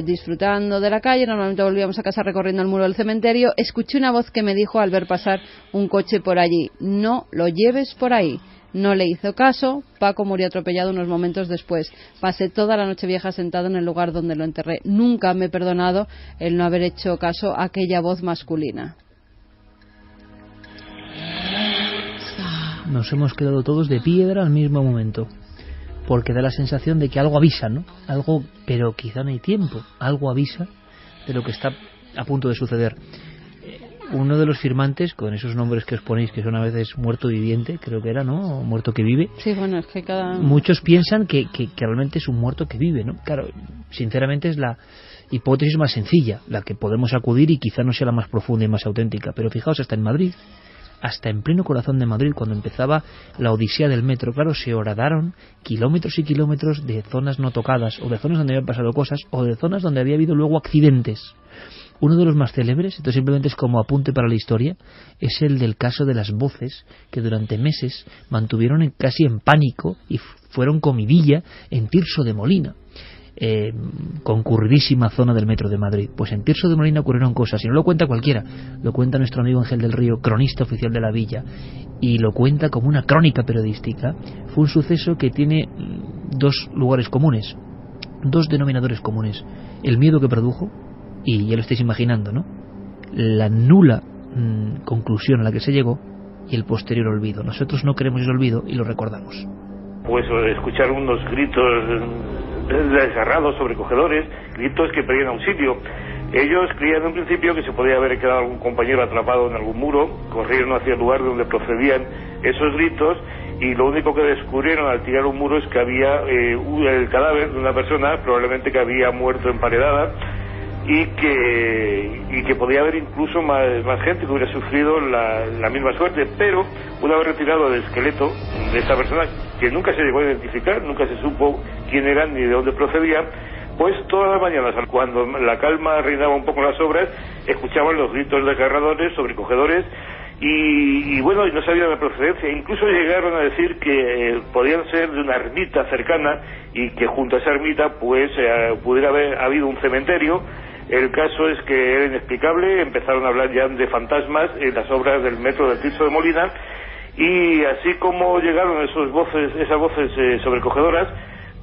disfrutando de la calle, normalmente volvíamos a casa recorriendo el muro del cementerio, escuché una voz que me dijo al ver pasar un coche por allí: no lo lleves por ahí. No le hizo caso. Paco murió atropellado unos momentos después. Pasé toda la Nochevieja sentado en el lugar donde lo enterré. Nunca me he perdonado el no haber hecho caso a aquella voz masculina. Nos hemos quedado todos de piedra al mismo momento, porque da la sensación de que algo avisa, ¿no? Algo, pero quizá no hay tiempo. Algo avisa de lo que está a punto de suceder. uno de los firmantes, con esos nombres que os ponéis, que son a veces muerto viviente, creo que era, ¿no? O muerto que vive. Sí, bueno, es que muchos piensan que realmente es un muerto que vive, ¿no? Claro, sinceramente es la hipótesis más sencilla, la que podemos acudir y quizá no sea la más profunda y más auténtica. Pero fijaos, hasta en Madrid, hasta en pleno corazón de Madrid, cuando empezaba la odisea del metro, claro, se horadaron kilómetros y kilómetros de zonas no tocadas, o de zonas donde habían pasado cosas, o de zonas donde había habido luego accidentes. Uno de los más célebres, esto simplemente es como apunte para la historia, es el del caso de las voces que durante meses mantuvieron casi en pánico y fueron comidilla en Tirso de Molina, concurridísima zona del metro de Madrid. Pues en Tirso de Molina ocurrieron cosas, y no lo cuenta cualquiera, lo cuenta nuestro amigo Ángel del Río, cronista oficial de la villa, y lo cuenta como una crónica periodística. Fue un suceso que tiene dos lugares comunes, dos denominadores comunes: el miedo que produjo, y ya lo estáis imaginando, ¿no?, la nula conclusión a la que se llegó, y el posterior olvido. Nosotros no queremos ese olvido y lo recordamos. Pues escuchar unos gritos desgarrados, sobrecogedores, gritos que pedían auxilio. Ellos creían en un principio que se podía haber quedado algún compañero atrapado en algún muro, corrieron hacia el lugar donde procedían esos gritos, y lo único que descubrieron al tirar un muro es que había el cadáver de una persona, probablemente que había muerto emparedada, y que podía haber incluso más gente que hubiera sufrido la misma suerte. Pero una vez retirado el esqueleto de esta persona, que nunca se llegó a identificar, nunca se supo quién era ni de dónde procedía, pues todas las mañanas, cuando la calma reinaba un poco en las obras, escuchaban los gritos desgarradores, sobrecogedores, y bueno, y no sabían la procedencia. Incluso llegaron a decir que podían ser de una ermita cercana, y que junto a esa ermita pues pudiera haber habido un cementerio. El caso es que era inexplicable. Empezaron a hablar ya de fantasmas en las obras del metro del Tirso de Molina, y así como llegaron esas voces sobrecogedoras,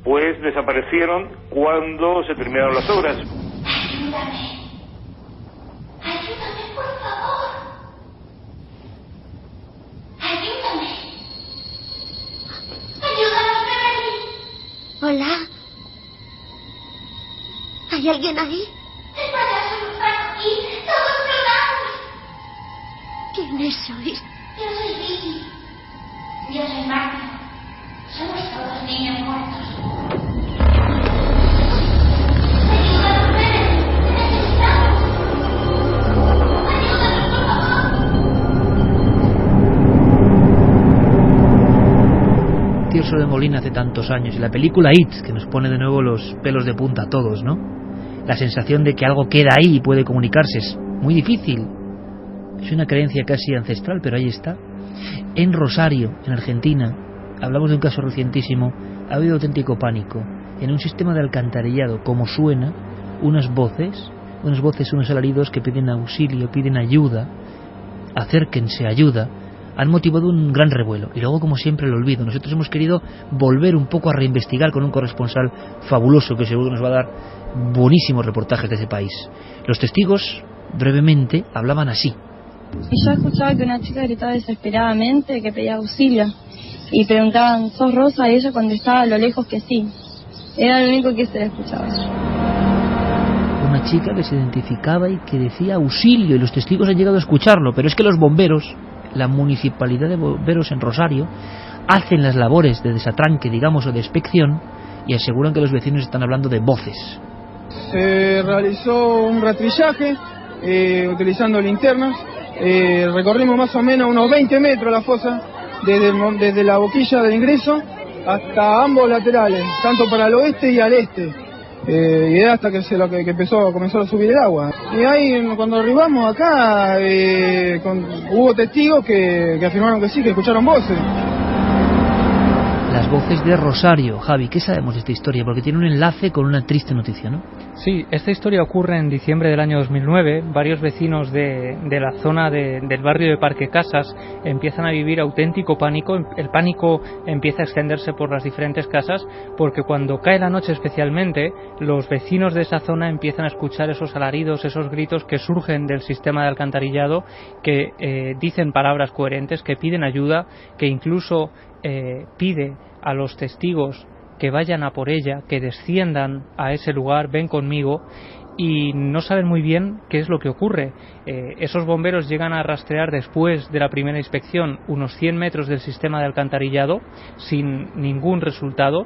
pues desaparecieron cuando se terminaron las obras. Ayúdame, por favor. Ayúdame. Ayúdanos, Beverly. Hola. ¿Hay alguien ahí? El payaso no está aquí. Todos lloramos. ¿Quiénes sois? Yo soy Vicky. Yo soy Marta. Somos todos niños muertos. Ayúdanos, Beverly. Te necesitamos. Ayúdanos, por favor. Tirso de Molina hace tantos años, y la película It, que nos pone de nuevo los pelos de punta a todos, ¿no? La sensación de que algo queda ahí y puede comunicarse es muy difícil. Es una creencia casi ancestral, pero ahí está. En Rosario, en Argentina, hablamos de un caso recientísimo, ha habido auténtico pánico. En un sistema de alcantarillado, como suena, unas voces, unos alaridos que piden auxilio, piden ayuda, acérquense, ayuda, han motivado un gran revuelo. Y luego, como siempre, el olvido. Nosotros hemos querido volver un poco a reinvestigar con un corresponsal fabuloso que seguro nos va a dar buenísimos reportajes de ese país. Los testigos, brevemente, hablaban así. Y yo escuchaba que una chica gritaba desesperadamente, que pedía auxilio, y preguntaban, ¿sos Rosa? Y ella contestaba a lo lejos que sí. Era lo único que se escuchaba. Una chica que se identificaba y que decía auxilio, y los testigos han llegado a escucharlo. Pero es que los bomberos, la municipalidad de bomberos en Rosario, hacen las labores de desatranque, digamos, o de inspección, y aseguran que los vecinos están hablando de voces. Se realizó un rastrillaje utilizando linternas. Recorrimos más o menos unos 20 metros la fosa, desde la boquilla del ingreso hasta ambos laterales, tanto para el oeste y al este. Y era hasta que comenzó a subir el agua. Y ahí, cuando arribamos acá, hubo testigos que afirmaron que sí, que escucharon voces. Las voces de Rosario. Javi, ¿qué sabemos de esta historia? Porque tiene un enlace con una triste noticia, ¿no? Sí, esta historia ocurre en diciembre del año 2009. Varios vecinos de la zona del barrio de Parque Casas empiezan a vivir auténtico pánico. El pánico empieza a extenderse por las diferentes casas, porque cuando cae la noche especialmente, los vecinos de esa zona empiezan a escuchar esos alaridos, esos gritos que surgen del sistema de alcantarillado, que dicen palabras coherentes, que piden ayuda, que incluso pide a los testigos que vayan a por ella, que desciendan a ese lugar, ven conmigo. y no saben muy bien qué es lo que ocurre. Esos bomberos llegan a rastrear después de la primera inspección unos 100 metros del sistema de alcantarillado sin ningún resultado,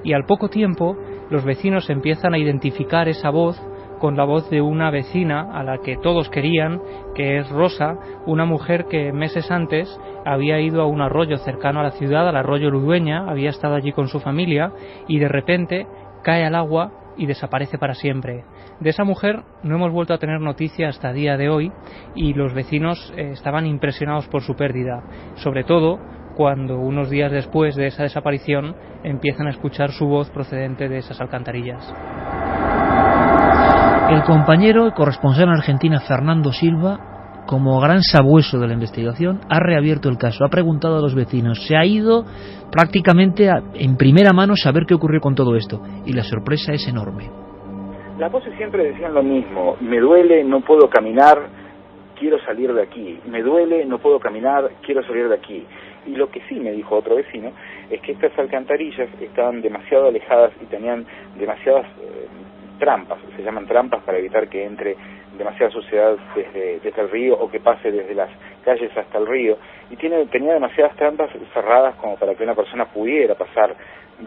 y al poco tiempo los vecinos empiezan a identificar esa voz con la voz de una vecina a la que todos querían, que es Rosa, una mujer que meses antes había ido a un arroyo cercano a la ciudad, al arroyo Ludueña, había estado allí con su familia y de repente cae al agua y desaparece para siempre. De esa mujer no hemos vuelto a tener noticia hasta el día de hoy, y los vecinos estaban impresionados por su pérdida, sobre todo cuando unos días después de esa desaparición empiezan a escuchar su voz procedente de esas alcantarillas. El compañero y corresponsal en Argentina, Fernando Silva, como gran sabueso de la investigación, ha reabierto el caso, ha preguntado a los vecinos, se ha ido prácticamente en primera mano saber qué ocurrió con todo esto, y la sorpresa es enorme. Las voces siempre decían lo mismo: me duele, no puedo caminar, quiero salir de aquí, me duele, no puedo caminar, quiero salir de aquí. Y lo que sí me dijo otro vecino es que estas alcantarillas estaban demasiado alejadas y tenían demasiadas trampas, se llaman trampas para evitar que entre demasiada suciedad desde el río, o que pase desde las calles hasta el río, y tenía demasiadas trampas cerradas como para que una persona pudiera pasar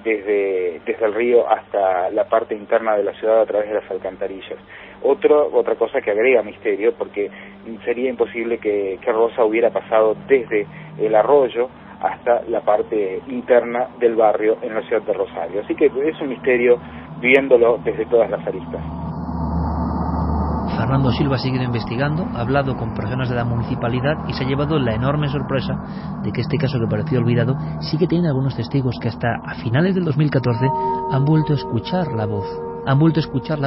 desde el río hasta la parte interna de la ciudad a través de las alcantarillas. Otra cosa que agrega misterio, porque sería imposible que Rosa hubiera pasado desde el arroyo hasta la parte interna del barrio en la ciudad de Rosario. Así que es un misterio viéndolo desde todas las aristas. Fernando Silva ha seguido investigando, ha hablado con personas de la municipalidad y se ha llevado la enorme sorpresa de que este caso, que parecía olvidado, sigue teniendo algunos testigos que hasta a finales del 2014 han vuelto a escuchar la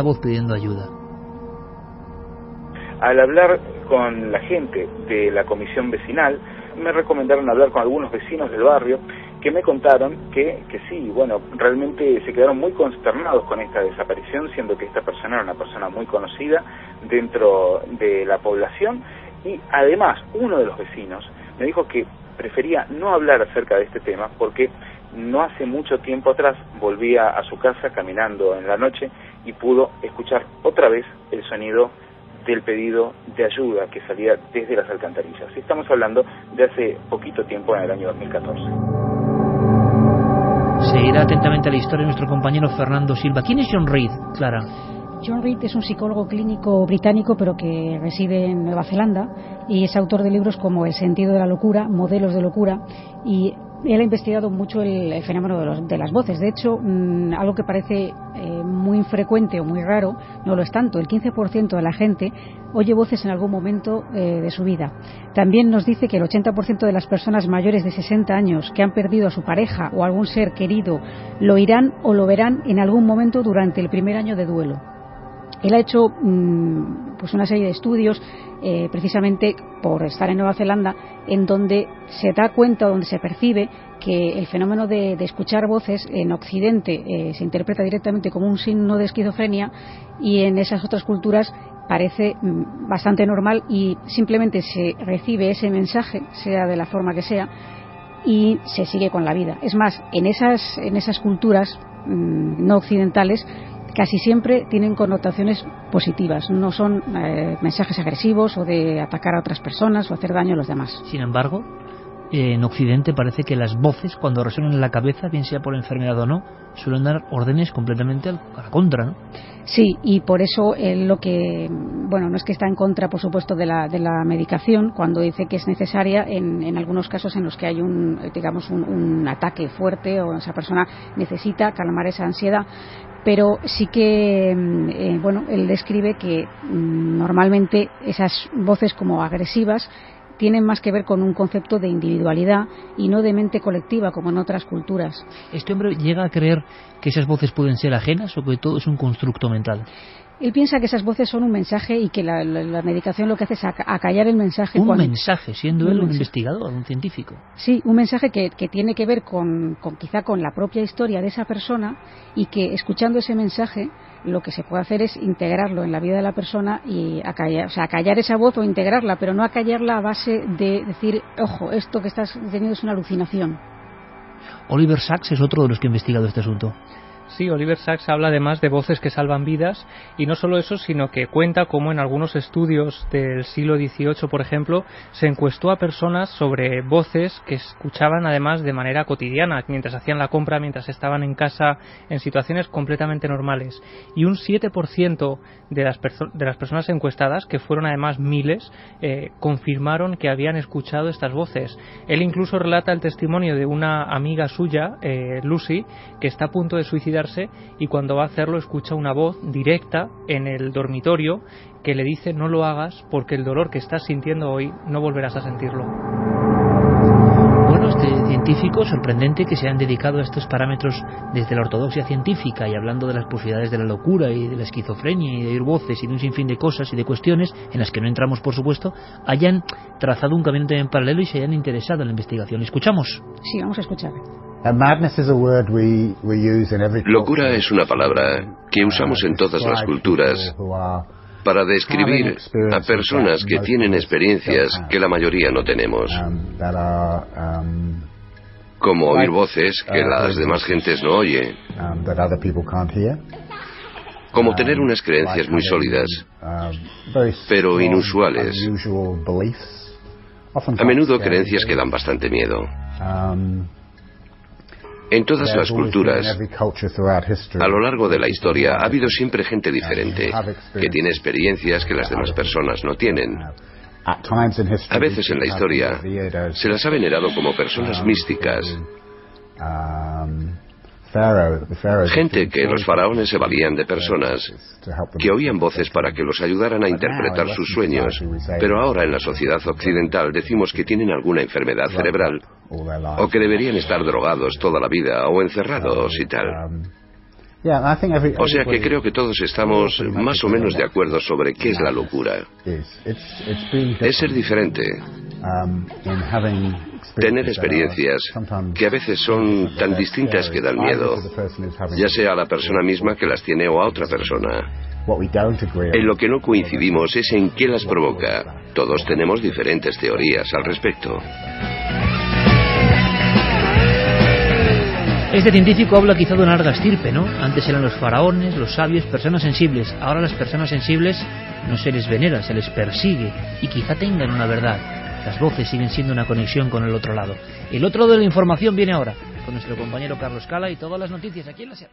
voz pidiendo ayuda. Al hablar con la gente de la comisión vecinal, me recomendaron hablar con algunos vecinos del barrio que me contaron que sí, bueno, realmente se quedaron muy consternados con esta desaparición, siendo que esta persona era una persona muy conocida dentro de la población, y además uno de los vecinos me dijo que prefería no hablar acerca de este tema porque no hace mucho tiempo atrás volvía a su casa caminando en la noche y pudo escuchar otra vez el sonido del pedido de ayuda que salía desde las alcantarillas. Estamos hablando de hace poquito tiempo, en el año 2014. Seguirá atentamente la historia de nuestro compañero Fernando Silva. ¿Quién es John Reid, Clara? John Reid es un psicólogo clínico británico, pero que reside en Nueva Zelanda, y es autor de libros como El sentido de la locura, Modelos de locura, y él ha investigado mucho el fenómeno de las voces. De hecho, algo que parece muy infrecuente o muy raro, no lo es tanto. El 15% de la gente oye voces en algún momento de su vida. También nos dice que el 80% de las personas mayores de 60 años que han perdido a su pareja o algún ser querido lo oirán o lo verán en algún momento durante el primer año de duelo. Él ha hecho pues una serie de estudios precisamente por estar en Nueva Zelanda, en donde se da cuenta, donde se percibe que el fenómeno de escuchar voces en Occidente se interpreta directamente como un signo de esquizofrenia, y en esas otras culturas parece bastante normal y simplemente se recibe ese mensaje, sea de la forma que sea, y se sigue con la vida. Es más, en esas culturas no occidentales casi siempre tienen connotaciones positivas, no son mensajes agresivos o de atacar a otras personas o hacer daño a los demás. Sin embargo, en Occidente parece que las voces, cuando resuenan en la cabeza, bien sea por enfermedad o no, suelen dar órdenes completamente a la contra, ¿no? Sí, y por eso lo que, bueno, no es que está en contra, por supuesto, de la medicación, cuando dice que es necesaria en algunos casos en los que hay un ataque fuerte o esa persona necesita calmar esa ansiedad. Pero sí que, él describe que normalmente esas voces como agresivas tienen más que ver con un concepto de individualidad y no de mente colectiva como en otras culturas. ¿Este hombre llega a creer que esas voces pueden ser ajenas o que todo es un constructo mental? Él piensa que esas voces son un mensaje y que la medicación lo que hace es acallar el mensaje. Mensaje, siendo él un investigador, un científico. Sí, un mensaje que tiene que ver quizá con la propia historia de esa persona, y que escuchando ese mensaje lo que se puede hacer es integrarlo en la vida de la persona y acallar esa voz o integrarla, pero no acallarla a base de decir, ojo, esto que estás teniendo es una alucinación. Oliver Sacks es otro de los que ha investigado este asunto. Sí, Oliver Sacks habla además de voces que salvan vidas, y no solo eso, sino que cuenta cómo en algunos estudios del siglo XVIII, por ejemplo, se encuestó a personas sobre voces que escuchaban además de manera cotidiana, mientras hacían la compra, mientras estaban en casa, en situaciones completamente normales. Y un 7% de las personas encuestadas, que fueron además miles, confirmaron que habían escuchado estas voces. Él incluso relata el testimonio de una amiga suya, Lucy, que está a punto de suicidarse, y cuando va a hacerlo escucha una voz directa en el dormitorio que le dice: no lo hagas porque el dolor que estás sintiendo hoy no volverás a sentirlo. Bueno, este científico sorprendente que se han dedicado a estos parámetros desde la ortodoxia científica, y hablando de las posibilidades de la locura y de la esquizofrenia y de oír voces y de un sinfín de cosas y de cuestiones en las que no entramos, por supuesto, hayan trazado un camino también paralelo y se hayan interesado en la investigación. ¿Escuchamos? Sí, vamos a escuchar. Locura es una palabra que usamos en todas las culturas para describir a personas que tienen experiencias que la mayoría no tenemos, como oír voces que las demás gentes no oye, como tener unas creencias muy sólidas, pero inusuales, a menudo creencias que dan bastante miedo. En todas las culturas, a lo largo de la historia, ha habido siempre gente diferente, que tiene experiencias que las demás personas no tienen. A veces en la historia se las ha venerado como personas místicas, gente que los faraones se valían de personas que oían voces para que los ayudaran a interpretar sus sueños, pero ahora en la sociedad occidental decimos que tienen alguna enfermedad cerebral o que deberían estar drogados toda la vida o encerrados y tal. O sea que creo que todos estamos más o menos de acuerdo sobre qué es la locura. Es ser diferente, tener experiencias que a veces son tan distintas que dan miedo, ya sea a la persona misma que las tiene o a otra persona. En lo que no coincidimos es en qué las provoca. Todos tenemos diferentes teorías al respecto. Este científico habla quizá de una larga estirpe, ¿no? Antes eran los faraones, los sabios, personas sensibles. Ahora las personas sensibles no se les venera, se les persigue, y quizá tengan una verdad. Las voces siguen siendo una conexión con el otro lado. El otro lado de la información viene ahora, con nuestro compañero Carlos Cala y todas las noticias aquí en la SER.